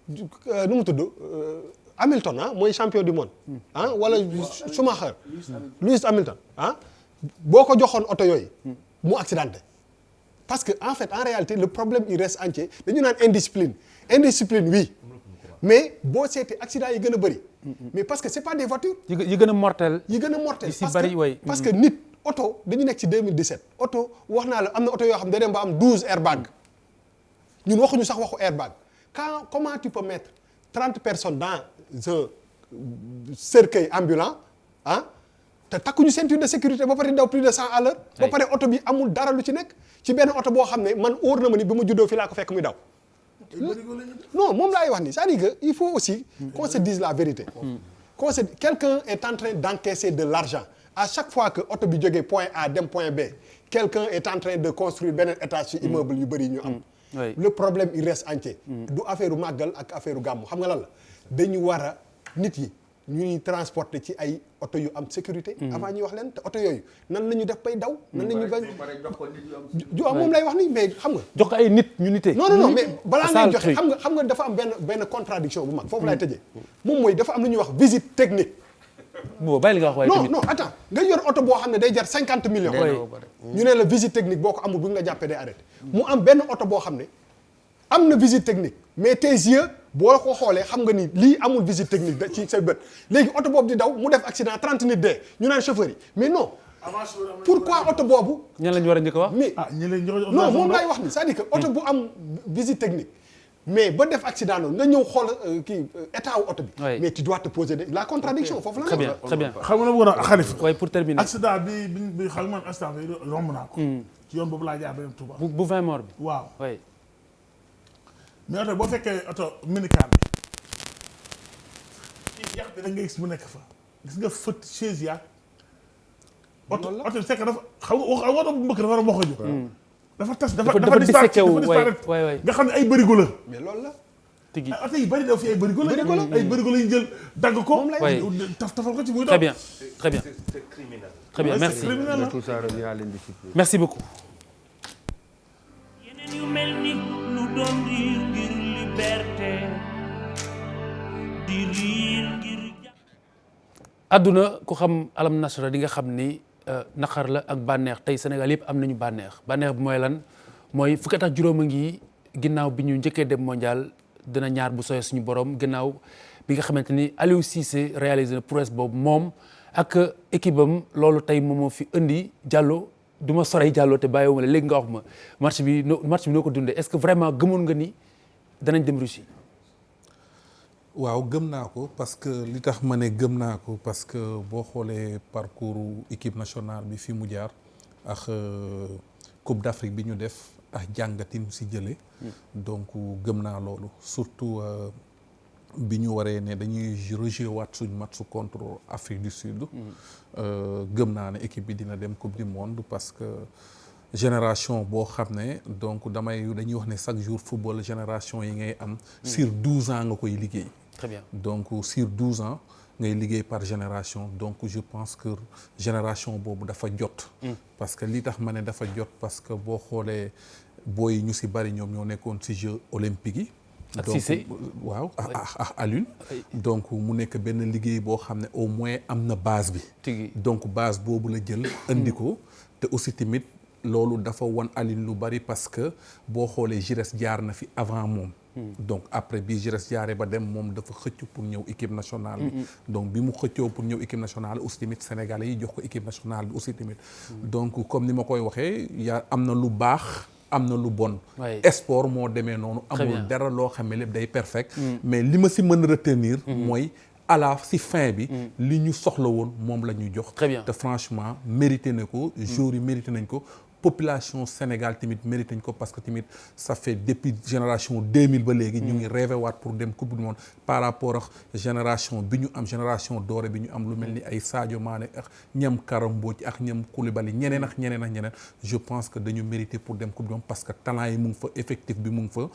nu mu tudd Hamilton mooy champion du monde wala Schumacher Lewis Hamilton boo ko joxoon oto yooyu mu accidenté parce que en fait en réalité le problème il reste entier dañu naan indiscipline oui mais boo seetee accident yi gën a bëri mais parce que c'est pas des voitures yi gën a mortel parce que nit oto dañu nekk ci 2017 oto wax naa la am na oto yoo xam ne da dem ba am 12 airbag ñun waxuñu sax waxu airbag comment tu peux mettre 30 personnes dans un cercueil ambulant te takkuñu ceinture de sécurité ba pare daw plus de 100 à l'heure ba pare oto bi amul dara lu ci nekk ci benn oto boo xam ne man óor na ma ni bi ma juddoo fii laa ko fekk muy daw non moom laay wax ni c'est-à-dire que il faut aussi qu'on se dise la vérité quelqu'un est en train d'encaisser de l'argent à chaque fois que oto bi jógee point A dem point B quelqu'un est en train de construire beneen étage ci immeuble yu bëri ñu am le problème il reste entier du affaire u màggal ak affaire u gàmmu xam nga lan la dañu war a nit yi ñuy transporter ci ay oto yu am sécurité avant ñuy wax leen te oto yooyu nan la ñu def bay daw nan la ñu bañ moom lay wax ni mais xam nga jox ko ay nit ñu nité non mais balaa ngay joxe xam nga dafa am benn contradiction bu mag foofu laay tëjee moom mooy dafa am lu ñuy wax visite technique bàyyi li nga wax waaye tamit non attends nga yor oto boo xam ne day jar 50 millions ñu ne la visite technique boo ko amul bu ñu la jàppee day arrêté mu am benn oto boo xam ne am na visite technique mais tes yeux boo ko xoolee xam nga ni lii amul visite technique ci say bët léegi oto boobu di daw mu def accident 30 nit dee ñu naan chauffeur yi mais non pourquoi oto boobu ñan lañu war a njëkk a wax mais non moom laay wax ni c'est-à-dire que oto bu am visite technique mais ba def accident noonu nga ñëw xool kii état wu oto bi mais tu dois te poser la contradiction foofu la très bien xam nga la bëggoon a Khalifa oui pour terminer accident bi xam nga man accident bi romb naa ko ci yoon boobu laa jaar ba dem Touba bu 20 morts bi waaw oui mais oto boo fekkee oto minicar bi ci yàq bi da nga gis mu nekk fa gis nga fët chaise yaag oto bi fekk dafa xam nga oto bu mbëkk dafa war a moxoju dafa tas dafa disparaître nga xam ne ay bërigo la mais loolu la tigi oto yi bëri daw fi ay bërigo la ay bërigo la ñu jël dagg ko tafal ko ci muy daw très bien c'est criminel très bien merci tout ça revient à l'indiscipline merci beaucoup yeneen yu mel ni lu doon riir ngir liberté di riir ngir àdduna ku xam alam nasra di nga xam ni naqar la ak bànneex tey Sénégal yëpp am nañu bànneex bi mooy lan mooy fukki at ak juróom a ngi ginnaaw bi ñu njëkkee dem mondial dina ñaar bu soyee suñu borom ginnaaw bi nga xamante ni Aliou Cissé réalisé na prouesse boobu moom ak équipe am loolu tey moom moo fi indi Diallo du ma sorey Diallo te bàyyiwuma la léegi nga wax ma match bi noo ko dundee est-ce que vraiment gëmoon nga ni danañ dem Russie. waaw gëm naa ko parce que li tax ma ne gëm naa ko parce que boo xoolee parcours équipe nationale bi fi mu jaar ak Coupe d'Afrique bi ñu def ak jàngatin si jëlee donc gëm naa loolu surtout bi ñu waree ne dañuy rejouer waat suñ match contre Afrique du Sud gëm naa ne équipe bi dina dem Coupe du Monde parce que génération boo xam ne donc dañuy wax ne chaque jour football génération yi ngay am sur 12 ans nga koy liggéey. Très bien. Donc sur 12 ans ngay liggéey par génération donc je pense que génération boobu dafa jot parce que li tax ma ne dafa jot parce que boo xoolee booy ñu si bari ñoom ñoo nekkoon si Jeux olympiques yi ak donc Cissé waaw ak Alioune donc mu nekk benn liggéey boo xam ne au moins am na base bi tigi donc base boobu la jël indi ko te aussi tamit loolu dafa wan Alioune lu bari parce que boo xoolee Giresse jaar na fi avant moom donc après bi Giresse jaaree ba dem moom dafa xëcc pour ñëw équipe nationale bi donc bi mu xëccoo pour ñëw équipe nationale aussi tamit sénégalais yi jox ko équipe nationale bi aussi tamit donc comme ni ma koy waxee yaa am na lu baax am na lu bon sport moo demee noonu amul dara loo xam ne lépp day perfect mais li ma si mën retenir mooy à la si fin bi li ñu soxla woon moom la ñuy jox te franchement mérité na ko joueurs yi mérité nañ ko population Sénégal tamit mérité nañ ko parce que tamit ça fait depuis génération 2000 ba léegi ñu ngi rêvé waat pour dem coupe du monde par rapport ak génération bi ñu am génération dorée bi ñu am lu mel ni ay Sadio Mané ak ñam Karam Mbodj ak ñam Koulibaly ñeneen ak ñeneen je pense que dañu mérité pour dem coupe du monde parce que talent yi mu ngi fa effectif bi mu ngi fa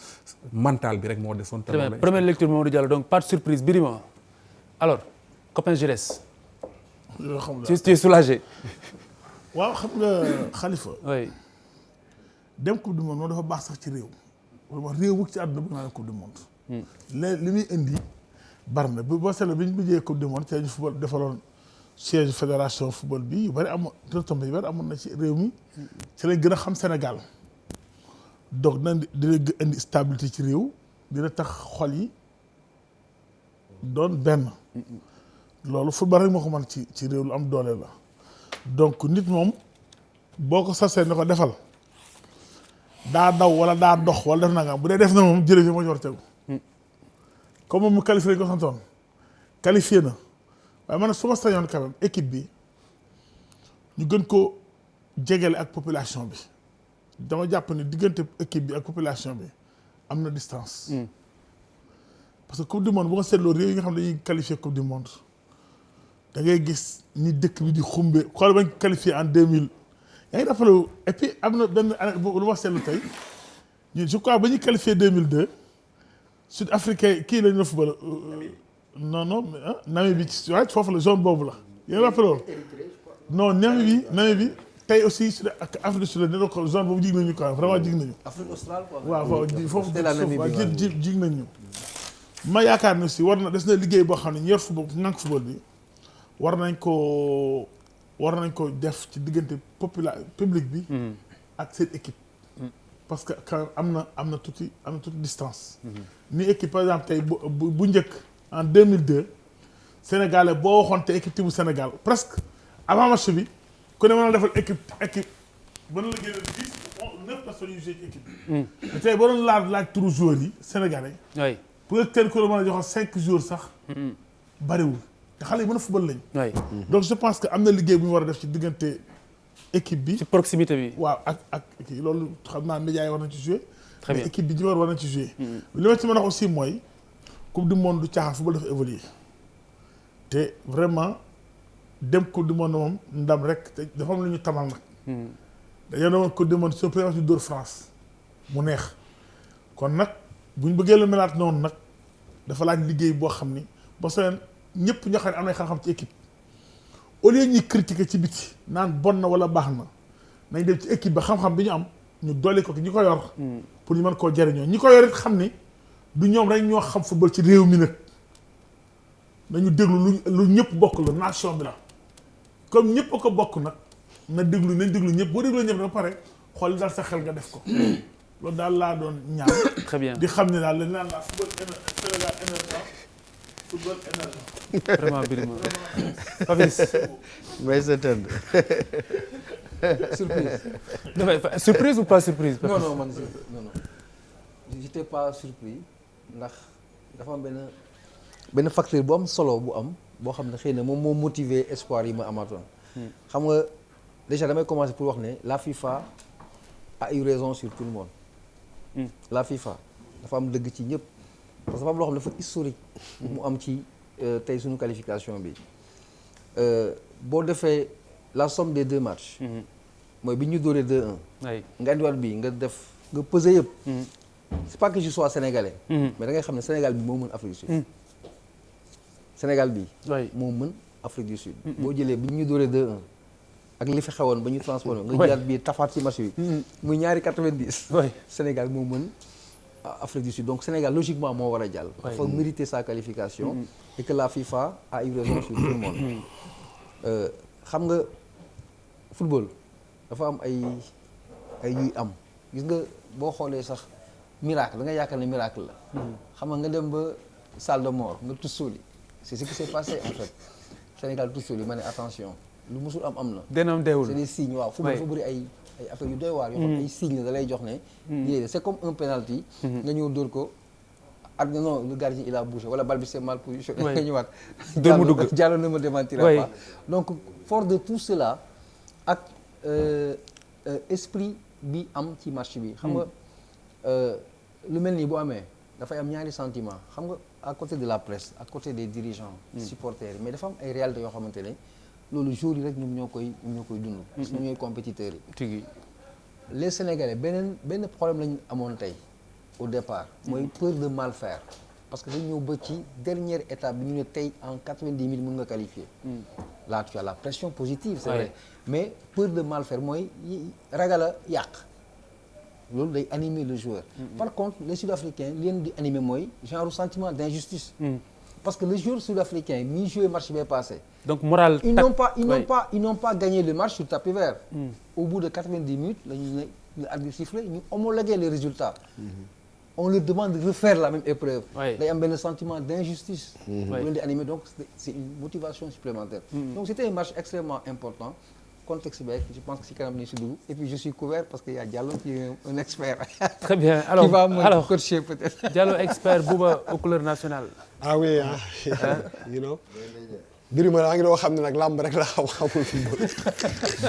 mental bi rek moo desoon. première lecture Mamadou Diallo donc pas de surprise Birima alors copain Giresse. tu es soulagé. waaw xam nga Khalifa. oui. dem coupe du monde moom dafa baax sax ci réew. wala wax réew bu ci àdduna bëgg naa coupe du monde. li muy indi bari na boo seetloo bi ñu bijjee coupe du monde ci lañu football defaloon siège fédération football bi yu bëri amoon retombées yu bëri amoon na ci réew mi ci lañ gën a xam Sénégal donc dina indi stabilité ci réew dina tax xol yi doon benn loolu football rek moo ko mën ci réew lu am doole la donc nit moom boo ko sasee ne ko defal daa daw wala daa dox wala def na nga bu dee def na moom jërëjëf moo ci war a tegu comme moom mu qualifié lañ ko santoon qualifié na waaye man su ma sañoon quand même équipe bi ñu gën ko jegele ak population bi dama jàpp ni diggante équipe bi ak population bi am na distance parce que coupe du monde bu nga seetloo réew yi nga xam ne dañuy qualifié coupe du monde da ngay gis ni dëkk bi di xumbe xool bañ qualifié en 2000 yaa ngi rappelé et puis am na benn année lu ma seetlu tey ñun je crois ba ñuy qualifié 2002 sud africain kii lañu la football non Namibie ci waaye foofu la zone boobu la yaa ngi rappelé loolu non Namibie tey aussi sud ak Afrique du Sud ne ko zone boobu jig nañu quoi vraiment jig nañu. Afrique australe quoi. waaw foofu jig nañu. ma yaakaar ne aussi war na des na liggéey boo xam ne ñi yor football ngànk football bi war nañ ko def ci diggante public bi. ak seen équipe. parce que quand am na tuuti distance. ni équipe par exemple tey bu njëkk en 2002 Sénégalais boo waxoon te équipe bu Sénégal presque avant match bi ku ne mën a defal équipe ba na la génne 10 ou 9 personnes yu joué ci équipe bi. te tey boo doon laaj turu joueurs yi Sénégalais. oui pour que kenn ku la mën a joxoon 5 jours sax. bariwul te xale yi mën a football lañ. oui donc je pense que am na liggéey bu ñu war a def ci diggante équipe bi. ci proximité bi. waaw ak kii loolu xam naa médias yi war nañ ci jouer. très bien mais équipe bi war nañ ci jouer. li ma ci mën a wax aussi mooy coupe du monde du caaxaan football dafa évoluer te vraiment dem coupe du monde moom ndam rek te dafa am lu ñu tamal nag. dañoo demoon coupe du monde suñu première du dóor France mu neex kon nag bu ñu bëggee la melaat noonu nag dafa laaj liggéey boo xam ni ba seen ñëpp ñoo xam ne am nañ xam-xam ci équipe au lieu ñuy critiquer ci biti naan bon na wala baax na nañ dem ci équipe ba xam-xam bi ñu am ñu dolli ko ñi ko yor. pour ñu mën koo jariñoo ñi ko yor it xam ni du ñoom rek ñoo xam football ci réew mi nag nañu déglu lu ñëpp bokk la nation bi la comme ñëpp a ko bokk nag nañ déglu ñëpp boo dégloo ñëpp ba pare xool daal sa xel nga def ko loolu daal laa doon ñaan. très bien di xam ne daal dañ naan la football Sénégal émergent football émergent. vraiment Birima Fabrice. may sa tënd. surprise ou pas surprise. non man non j'étais pas surpris ndax dafa am benn facteur bu am solo bu am boo xam ne xëy na moom moo motiver espoir yi ma amaatoon. xam nga déjà damay commencer pour wax ne la FIFA a eu raison sur tout le monde. la FIFA dafa am dëgg ci ñëpp parce que dafa am loo xam ne dafa historique. mu am ci tey suñu qualification bi boo defee la somme des 2 matchs. mooy bi ñu dóoree 2-1. nga indiwaat bii nga peser yëpp. c'est pas que je sois sénégalais. mais da ngay xam ne Sénégal bi moo mën Afrique du Sud. Sénégal bi moo mën Afrique du Sud. boo jëlee bi ñu dóoree 2-1 ak li fi xewoon ba ñu transformé nga jëlaat bii tafaat ci match bi. muy ñaari 90. Sénégal moo mën Afrique du Sud donc Sénégal logiquement moo war a jàll. dafa mériter sa qualification. et que la FIFA a eu raison sur tout le monde. xam nga football. dafa am ay yuy am gis nga boo xoolee sax miracle da nga yaakaar ne miracle la. xam nga dem ba salle de mort nga tussuuli c'est ce qui s'est passé en fait Sénégal tussuuli ma ne attention lu musul am na. denam deewul c'est des signes waaw. football dafa bëri ay affaires yu doy waar. yoo xam ay signes da lay jox ne. lii c'est comme un penalty. nga ñëw dóor ko ak non le gardien il a bougé wala balle bi c'est mal positionné. nga ñëwaat. dóor mu dugg Diallo ne me démentira pas. donc fort de tout cela ak. esprit bi am ci match bi xam nga lu mel nii bu amee dafay am ñaari sentiment xam nga à côté de la presse à côté des dirigeants supporters mais dafa am ay réalités yoo xamante ne loolu jour yi rek ñoom ñoo koy dund parce que ñooy compétiteurs yi les Sénégalais benn problème lañu amoon tey au départ mooy peur de mal faire parce que dañ ñëw ba ci dernière étape bi ñu ne tey en 90 000 mën nga qualifier là tu as la pression positive c'est vrai mais peur de mal faire mooy ragal a yàq loolu day animer le joueur par contre les Sud-Africains li leen di animer mooy genre sentiment d'injustice parce que le joueur sud-africain mi joué match bi passé. donc moral. ils n'ont pas gagné le match sur tapis vert. Au bout de 90 minutes la ñu ne arbitre sifflé ñu homologué les résultats. On leur demande de refaire la même épreuve. day am benn sentiment d'injustice. bu leen di animer donc c'est une motivation supplémentaire. Donc c'était un match extrêmement important. Contexte bi je pense que si kanam ni si dugg et puis je suis couvert parce que y a Diallo qui est un expert. Très bien alors qui va me coacher peut-être. Diallo expert Bouba aux couleurs nationales. ah oui you know. Birima daa ngi doon xam ne nag làmb rek la xamul football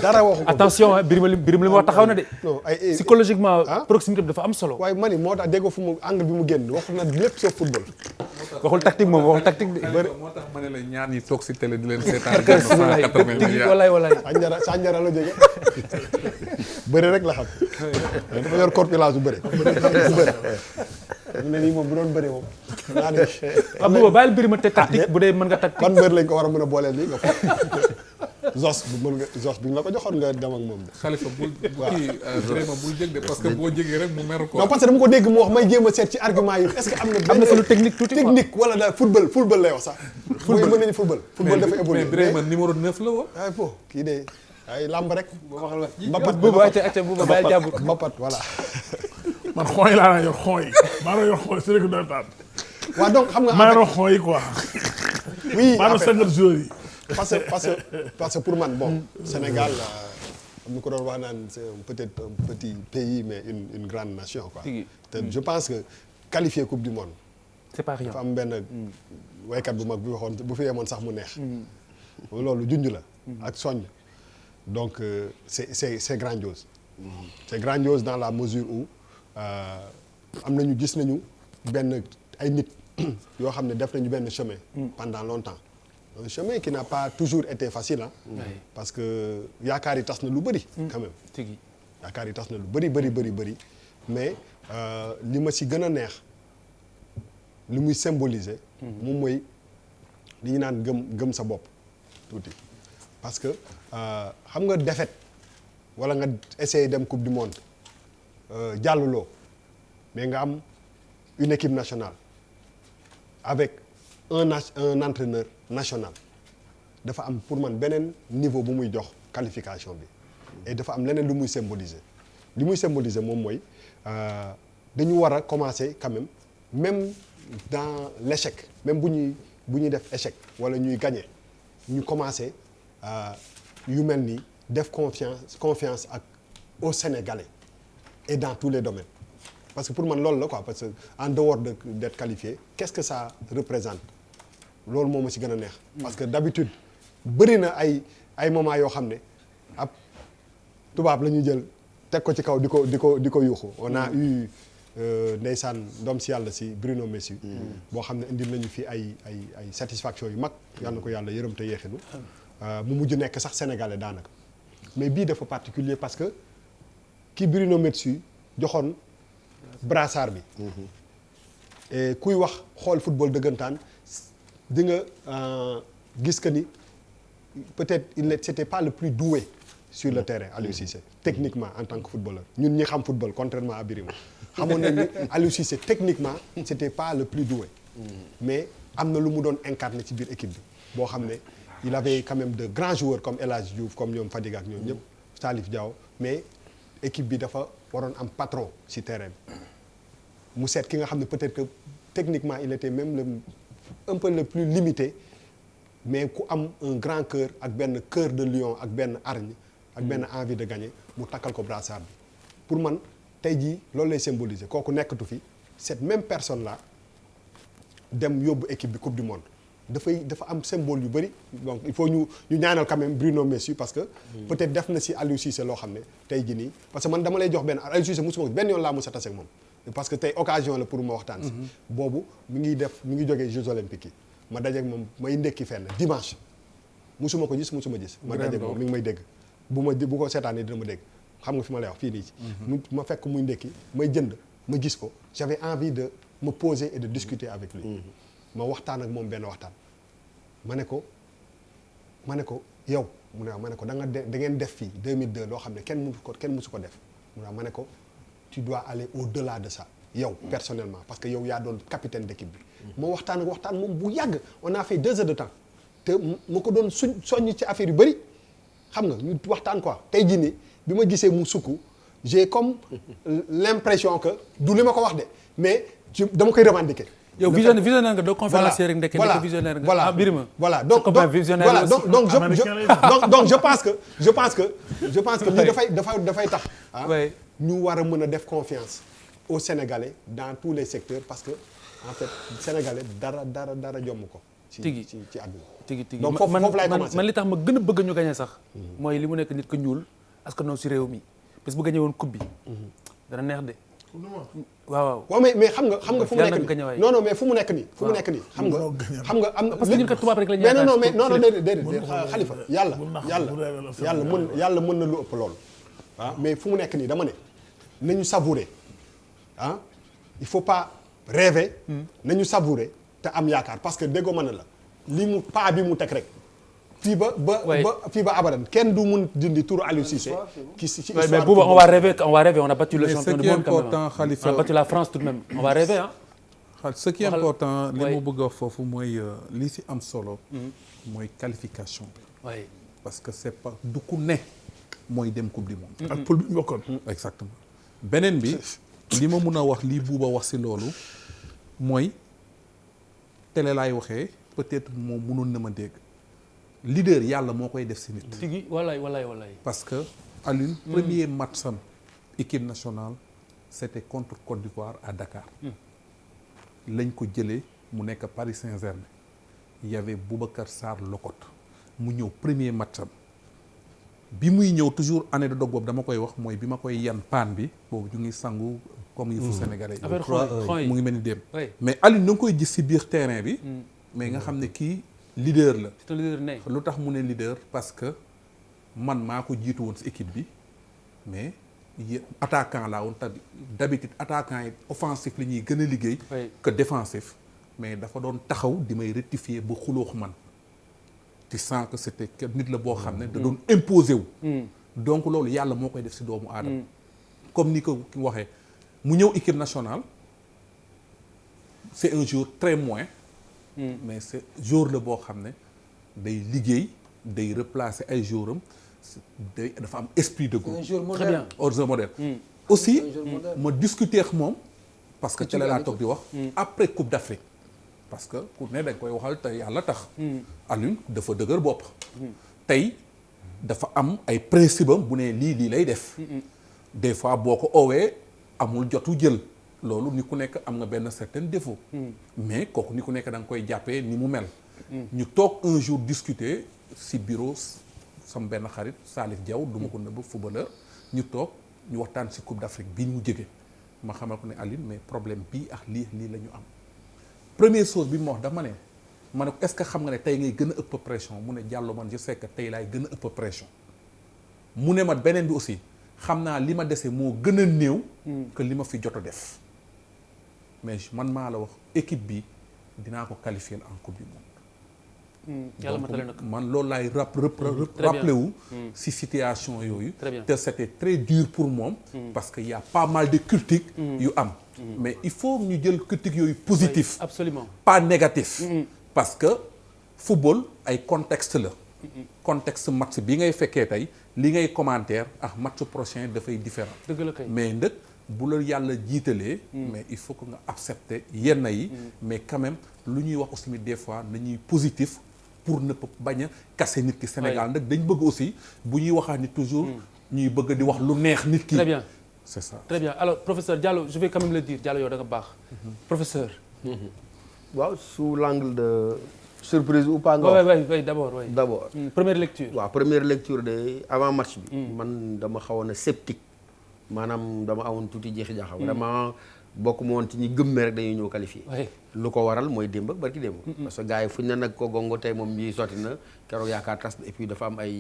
dara waxu ko. attention Birima li moo taxaw na de. non ay psychologiquement proximité bi dafa am solo. waaye mani moo tax déggoo fu mu angle bi mu génn waxu na lépp sauf football. waxul tactique moom waxul tactique de. moo tax ma ne la ñaar ñi toog si télé di leen seetaan. 180 milliards walaay. Sanjara la jóge bëri rek la xam. dafa yor corpulence bu bëri. ñu ne nii moom bu doon bëri moom. naa ne. Bouba bàyyil Birima te tactique bu dee mën nga tactique. ban mbër lañ ko war a mën a booleel nii nga Zos bi ñu la ko joxoon nga dem ak moom de. Khalifa bul kii vraiment bul jég de parce que boo jégee rek mu mer ko. non parce que dama ko dégg mu wax may jéem a seet ci argument yi est-ce que am na solo technique tuuti technique wala daal football lay wax sax. football mën nañu football dafa évolué mais vraiment numéro 9 la woon. ay po kii de ay lamb rek. Mbapat Bouba ayca Bouba bàyyi jàmbur. Mbapat voilà. man xooy laa na yor xooy maa ngi yor xooy c'est vrai que doy taan. waaw donc xam nga maa ngi yor xooy quoi. oui maa ngi sëngal joueurs yi. parce que pour man bon Sénégal am na ko doon wax naan c'est peut-être un petit pays mais une grande nation quoi. te je pense que qualifier coupe du monde. c'est pas rien dafa am benn waykat bu mag bi waxoon bu fi yemoon sax mu neex. loolu junj la. ak soññ donc c'est grandiose. c'est grandiose dans la mesure où gis nañu benn ay nit yoo xam ne def nañu benn chemin. pendant longtemps. un chemin qui n'a pas toujours été facile ah. parce que yaakaar yi tas na lu bëri. quand même yaakaar yi tas na lu bëri mais li ma si gën a neex li muy symboliser. moom mooy li ñu naan gëm sa bopp tuuti. parce que xam nga défaite wala nga essayer dem coupe du monde jàlluloo mais nga am une équipe nationale avec un entraîneur national dafa am pour man beneen niveau bu muy jox qualification bi et dafa am leneen lu muy symboliser li muy symboliser moom mooy dañu war a commencer quand même dans l'échec même bu ñuy def échec wala ñuy gagner ñu commencer yu mel ni def confiance ak aux Sénégalais et dans tous les domaines parce que pour man loolu la quoi parce que en dehors d'être qualifié qu'est-ce que ça représente loolu moo ma ci gën a neex. parce que d'habitude bëri na ay moments yoo xam ne ab tubaab la ñuy jël teg ko ci kaw di ko yuuxu. on a eu ndeysaan ndoom si yàlla si Bruno Messi. boo xam ne indil nañu fi ay satisfaction yu mag. yal na ko yàlla yërëm te yeexinu mu mujj nekk sax sénégalais daanaka mais bii dafa particulier parce que ki Bruno Messi joxoon brassard bi. et kuy wax xool football dëggantaan. di nga gis que ni peut-être c'était pas le plus doué sur le terrain Aliou Cissé techniquement en tant que footballeur ñun ñi xam football contrairement à Birima xamoon nañ ni Aliou Cissé techniquement c'était pas le plus doué mais am na lu mu doon incarné ci biir équipe bi boo xam ne il avait quand même de grands joueurs comme El Hadj Diouf comme ñoom Fadiga ak ñoom ñëpp Salif Diao mais équipe bi dafa waroon am patron ci terrain bi mu seet ki nga xam ne peut-être que techniquement il était même un peu le plus limité mais ku am un grand cœur ak benn cœur de lion ak benn hargne ak benn envie de gagner mu takkal ko brassard bi pour man tey jii loolu lay symboliser kooku nekkatu fi cette même personne là dem yóbbu équipe bi coupe du monde dafa am symbole yu bëri donc il faut ñu ñaanal quand même Bruno Messi parce que peut-être def na si Aliou Cissé loo xam ne tey jii nii parce que man dama lay jox benn Aliou Cissé mosuma benn yoon laa mos a tase ak moom parce que tey occasion la pour ma waxtaan si boobu mi ngi jógee Jeux olympiques yi ma dajeek moom may ndekki fenn dimanche musuma ko gis ma dajeek moom mi ngi may dégg bu ko seetaanee dina ma dégg xam nga fi ma lay wax fii nii ci ma fekk muy ndekki may jënd ma gis ko j'avais envie de me poser et de discuter avec lui ma waxtaan ak moom benn waxtaan ma ne ko yow mu ne ma ne ko da ngeen def fii 2002 loo xam ne kenn musu ko def mu ne ma ne ko tu dois aller au-delà de ça yow personnellement parce que yow yaa doon capitaine d'équipe bi moo waxtaan moom bu yàgg on a fait 2 heures de temps te ma ko doon soññ ci affaire yu bëri xam nga ñu waxtaan quoi tey jii nii bi ma gisee mu sukk j'ai comme l'impression que du li ma ko wax de mais dama koy revendiquer. yow visionnaire nga doo conférencier rek ndeke visionnaire nga. voilà Birima. voilà donc je pense que lii dafay tax. ñu war a mën a def confiance aux Sénégalais dans tous les secteurs parce que en fait Sénégalais dara jomm ko. ci àdduna. tigi donc foofu laay commencer man li tax ma gën a bëgg ñu gagné sax. mooy li mu nekk nit ko ñuul askan wi si réew mi parce que bu gagné woon coupe bi. dana neex de. waaw mais xam nga fu mu nekk nii non mais fu mu nekk nii xam nga am parce que ñun kat tubaab rek la ñu mais non déedéet Khalifa yàlla mën na lu ëpp loolu mais fu mu nekk nii dama ne nañu savourer il faut pas rêver nañu savourer te am yaakaar parce que déggoo mën na la li mu pas bi mu teg rek fii ba abadan kenn du mun dindi turu Aliou Cissé. mais Bouba on va rêver on a battu le champion du monde quand même. important Khalifa on a battu la France tout de même on va rêver ce qui est important li ma bëgg a wax foofu mooy li si am solo. mooy qualification bi. parce que c'est pas du ku ne mooy dem coupe du monde. ak poule bi bokkoon. exactement beneen bi li ma mun a wax lii Bouba wax si loolu mooy télé laay waxee peut-être moom mënoon na ma dégg. leader yàlla moo koy def si nit. tigi wallaay. parce que Alioune premier match sam équipe nationale c'était contre Côte d'Ivoire à Dakar. lañ ko jëlee mu nekk Paris Saint-Germain il y avait Boubacar Sarr Locotte mu ñëw premier match am bi muy ñëw toujours année de dog boobu dama koy wax mooy bi ma koy yan paan bi boobu ñu ngi sangu comme yëfu sénégalais mu ngi mel ni dem mais Alioune na nga koy gis si biir terrain bi mais nga xam ne kii leader la. c'est un leader né. lu tax mu ne leader parce que man maa ko jiitu woon si équipe bi mais attaquant laa woon te d'habitude attaquant yi offensif li ñuy gën a liggéey. que défensif. mais dafa doon taxaw di may rectifier ba xuloox man. tu sens que c'était nit la boo xam ne da doon imposer wu. donc loolu yàlla moo koy def si doomu aadama. comme ni ko waxee mu ñëw équipe nationale c'est un jour très moins. mais c'est jour la boo xam ne day liggéey day replacer ay jouram day dafa am esprit de groupe. très bien un modèle. aussi ma discuter ak moom parce que ci la laa toog di wax. après Coupe d'Afrique. parce que ku ne dañ koy waxal te yàlla tax. Alioune dafa dëgër bopp. tey dafa am ay principe am bu ne lii lay def. des fois boo ko oowee amul jotu jël. loolu ni ku nekk am nga benn certain défaut. mais kooku ni ku nekk da nga koy jàppee ni mu mel. ñu toog un jour discuter si bureau sama benn xarit Salif Diaw du ma ko nëbb footballeur ñu toog ñu waxtaan si Coupe d'Afrique bii ñu jóge ma xamal ko ne Aline mais problème bii ak lii la ñu am. première chose bi ma wax dafa ma ne ko est-ce que xam nga ne tey ngay gën a ëpp pression mu ne Diallo man je sais que tey laay gën a ëpp pression mu ne ma beneen bi aussi xam naa li ma dese moo gën a néew. que li ma fi jot a def. mais man maa la wax équipe bi dinaa ko qualifier en coupe du monde. donc man loolu laay rappelé wu si situation yooyu. te c'était très dur pour moom. parce que y a pas mal de critiques yu am. mais il faut ñu jël critiques yooyu positif. absolument pas négatif. parce que football ay contexte la. contexte match bi ngay fekkee tey li ngay commentaire ak match prochain dafay différent. dëgg la kay mais nag bu la yàlla jiitalee. mais il faut que nga accepter yenn yi. mais quand même lu ñuy wax aussi des fois nañuy positif pour ne pas bañ a casser nit ki Sénégal nag dañ bëgg aussi bu ñuy waxaa ni toujours. ñuy bëgg di wax lu neex nit ki. très bien c'est ça. très bien alors professeur Diallo je vais quand même le dire Diallo yow da nga baax. professeur. waaw sous l'angle de surprise ou pas. nga wax oui d'abord. première lecture. waaw première lecture de avant match bi. man dama xawoon a sceptique. maanaam dama awoon tuuti jeexi jaaxa. vraiment bokk ma woon ci ñi gëm ne rek dañuy ñëw qualifié. lu ko waral mooy démb ak barki démb. parce que gars yi fu ñu ne nag ko gongo tey moom bii sotti na keroog yaakaar tas et puis dafa am ay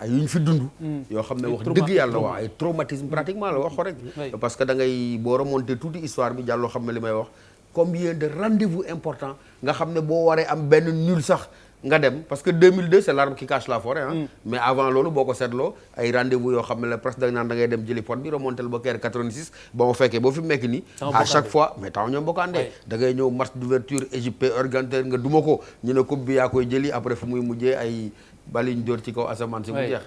yu ñu fi dund. yoo xam ne wax dëgg yàlla waaw ay traumatisme pratiquement la wax ko rek. parce que da ngay boo remonté tuuti histoire bi jàlloo xam ne li may wax. combien de rendez-vous important nga xam ne boo waree am benn nul sax nga dem parce que 2002 c'est l'arbre qui cache la forêt mais avant loolu boo ko seetloo ay rendez-vous yoo xam ne la presque da nga naan da ngay dem jëli pot bi remontel ba keer 86 ba ma fekkee boo fi mu nekk nii à chaque fois mais taw ñoom bokkaandee da ngay ñëw match d'ouverture Égypte organisateur nga duma ko ñu ne coupe bi yaa koy jëli après fu muy mujjee ay baliñ dóor ci kaw asamaan si mu jeex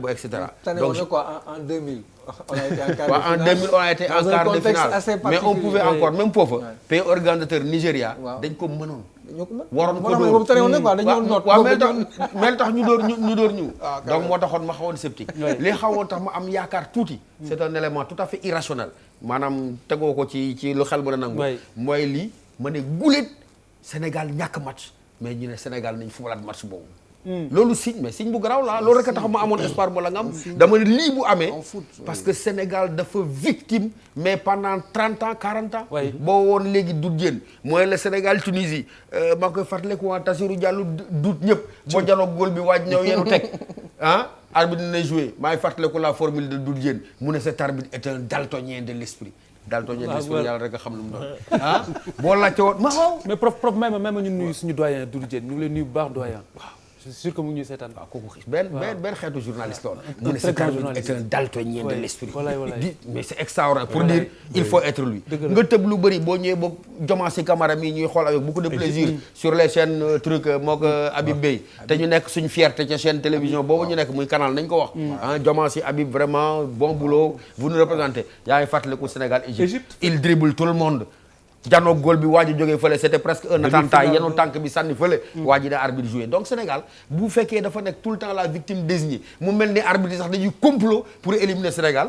ba et cetera donc en 2000 en 2000 on a été en quart de finale mais on pouvait encore même foofa pays organisateur Nigéria dañ ko mënoon waroon ko dóor waaw mel tax ñu dóor ñu donc moo taxoon ma xawoon sceptique li xawoon tax ma am yaakaar tuuti c'est un élément tout à fait irrationnel maanaam tegoo ko ci lu xel mën a nangu mooy lii ma ne guléet Sénégal ñàkk match mais ñu ne Sénégal nañ fubalaat match boobu loolu signe mais signe bu garaaw la loolu rek a tax ma amoon espoir bu la nga am dama ne lii bu amee parce que Sénégal dafa victime mais pendant 30 ans 40 ans boo woon léegi dut jéen mooy le Sénégal Tunisie maa koy fàttaliku waa Tassirou Diallo dut ñëpp boo janoog góol bi waaj ñëw yenu teg arbitre na joué maa ngi fàttaliku la formule de dut jéen mu ne cet arbitre est un daltonien de l'esprit daltonien de l'esprit yàlla rek a xam lu mu doon boo laajte woon ma waaw mais prof même ñu nuyu suñu doyen Doudou Diène ñu ngi lay nuyu bu baax doyen je suis sûr que mu ngi ñuy seetaan. waaw kooku benn xeetu journaliste loolu. mu ne cet arbitre est un daltonien de l'esprit. mais c'est extraordinaire pour dire il faut être lui. nga tëb lu bëri boo ñëwee ba Diomaye Camara mii ñuy xool avec beaucoup de plaisir sur les chaînes trucs moo ko Habib Beye te ñu nekk suñu fierté ca chaîne télévision boobu ñu nekk muy canal nañ ko wax. Diomaye Habib vraiment bon boulot vous nous représentez. yaa ngi fàttaliku Sénégal Égypte il dribble tout le monde. janoo góol bi waa ji jógee fële c'était presque un attentat yenu tànk bi sànni fële waa ji da arbitre joué donc Sénégal bu fekkee dafa nekk tout le temps la victime désignée mu mel ni arbitre sax dañuy complot pour éliminer Sénégal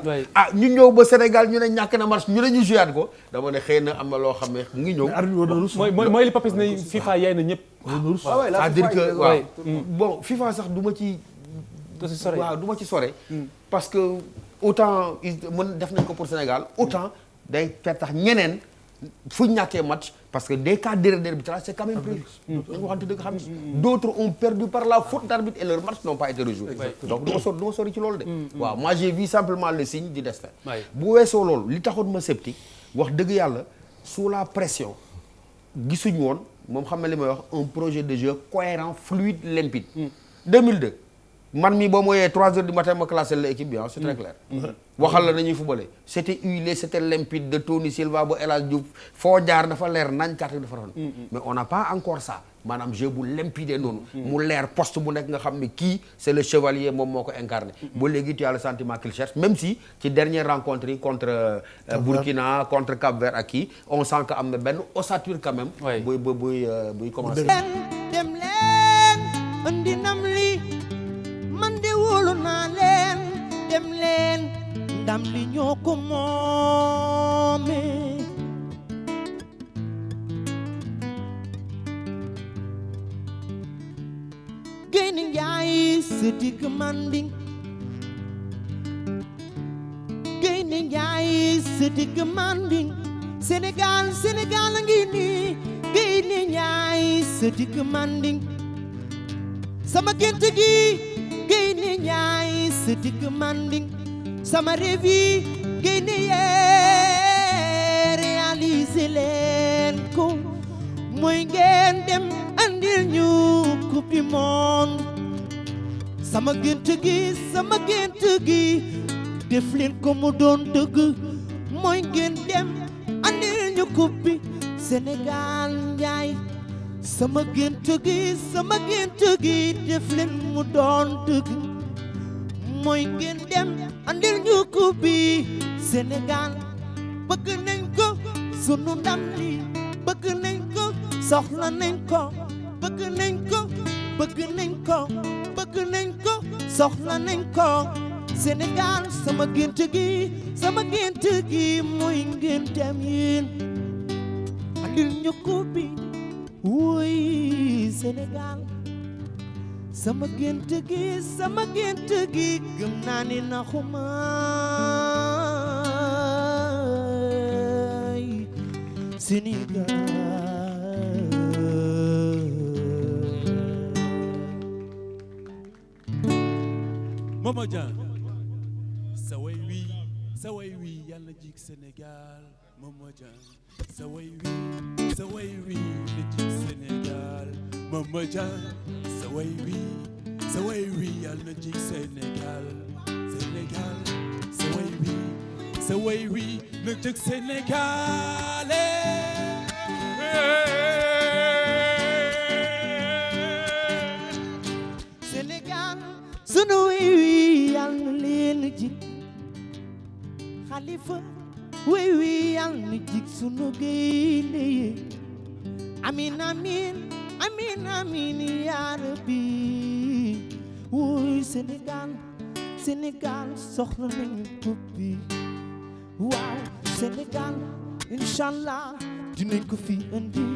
ñu ñëw ba Sénégal ñu ne ñàkk na match ñu ne ñu joué ko dama ne xëy na am na loo xam ne mu ngi ñëw mooy li Papis ne FIFA yaay na ñëpp c'est-à-dire que waaw bon FIFA sax du ma ci waaw du ma ci sore parce que autant mën def nañ ko pour Sénégal autant day fer tax ñeneen fu ñu ñàkkee match parce que des cas d'erreur d'arbitrage c'est quand même prévu dañu waxante dëgg xam ne d'autres ont perdu par la faute d'arbitre et leurs matchs n'ont pas été rejoués donc du ma sori ci loolu de waaw moi j'ai vu simplement le signe du destin bu weesoo loolu li taxoon ma sceptique wax dëgg yàlla sous la pression gisuñu woon moom xam na li may wax un projet de jeu cohérent fluide limpide 2002 man mi boo mooyee 3 heures du matin ma classé la équipe bi c'est très clair waxal la nañuy footballé c'était huilé c'était limpide de Tony Silva ba El Hadj Diouf foo jaar dafa leer nañ carte bi dafa ron mais on n'a pas encore ça maanaam jeu bu limpide noonu mu leer poste bu nekk nga xam ne kii c'est le chevalier moom moo ko incarné ba léegi tu as le sentiment qu'il cherche même si ci dernière rencontre yi contre Burkina contre Cap-Vert ak kii on sent que am na benn ossature quand même buy commencer dem leen andi nam li man de wóolu naa leen dem leen ndam li ñoo ko moome Gaynde Njaay sa digg manding Gaynde Njaay sa digg manding Sénégal Sénégal a ngi nii Gaynde Njaay sa digg manding sama gént gi Gaynde Njaay sa digg manding sama rêve yi Gaynde yee réaliser leen ko mooy ngeen dem andil ñu coupe du monde sama gént gi def leen ko mu doon dëgg mooy ngeen dem andil ñu coupe bi Sénégal Njaay sama gént gi def leen mu doon dëgg mooy ngeen dem andil ñu coupe bi Sénégal bëgg nañ ko sunu ndam li bëgg nañ ko soxla nañ ko bëgg nañ ko soxla nañ ko Sénégal sama gént gi mooy ngeen dem yéen andil ñu coupe bi wuy Sénégal sama gént gi gëm naa ni naxumaay Sénégal Momo Dieng sa way wi yàlla jig Sénégal Momo Dieng sa way wi la jig Sénégal Mama Dia sa way wi yàlla na jig Sénégal Sénégal sa way wi na jig Sénégal Sénégal sunu way wi yàlla na leen jig Xalifa way wi yàlla na jig sunu gaynde yi amin amin amin amin ya rabbi wuy Sénégal Sénégal soxla nañu coupe bi waaw Sénégal inshallah dinañ ko fi indi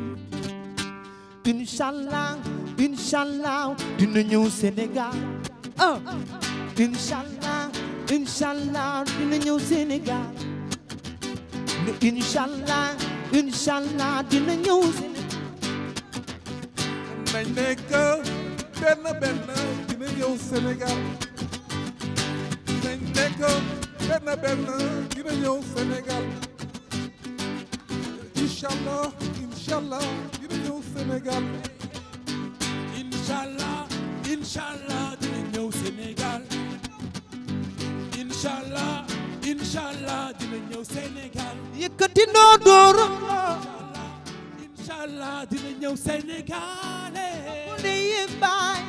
inshallah inshallah dina ñëw Sénégal inshallah inshallah dina ñëw Sénégal inshallah inshallah dina ñëw Sénégal nañ nekk benn dina ñëw Sénégal nañ nekk benn dina ñëw Sénégal inshallah inshallah dina ñëw Sénégal inshallah inshallah dina ñëw Sénégal inshallah inshallah dina ñëw Sénégal yëkkati noo dooro inshallah dina ñëw Sénégal ne yéen baay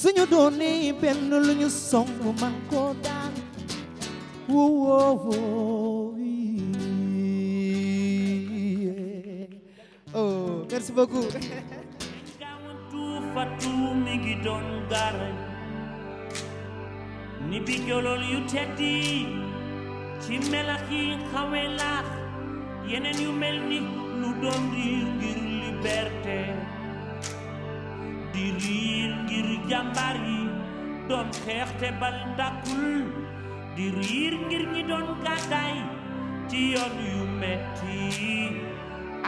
suñu doonee benn lu ñu song man ko daan oh merci beaucoup gaawantu fatu mi ngi doon garañ ni bi jolool yu teddi ci melax yi xawe laax yeneen yu mel ni lu doon riir ngir liberté di riir ngir jàmbaar yi doon xeex te bal dàkkul di riir ngir ñi doon gàddaay ci yoon yu metti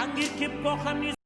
ak ngir képp koo xam ni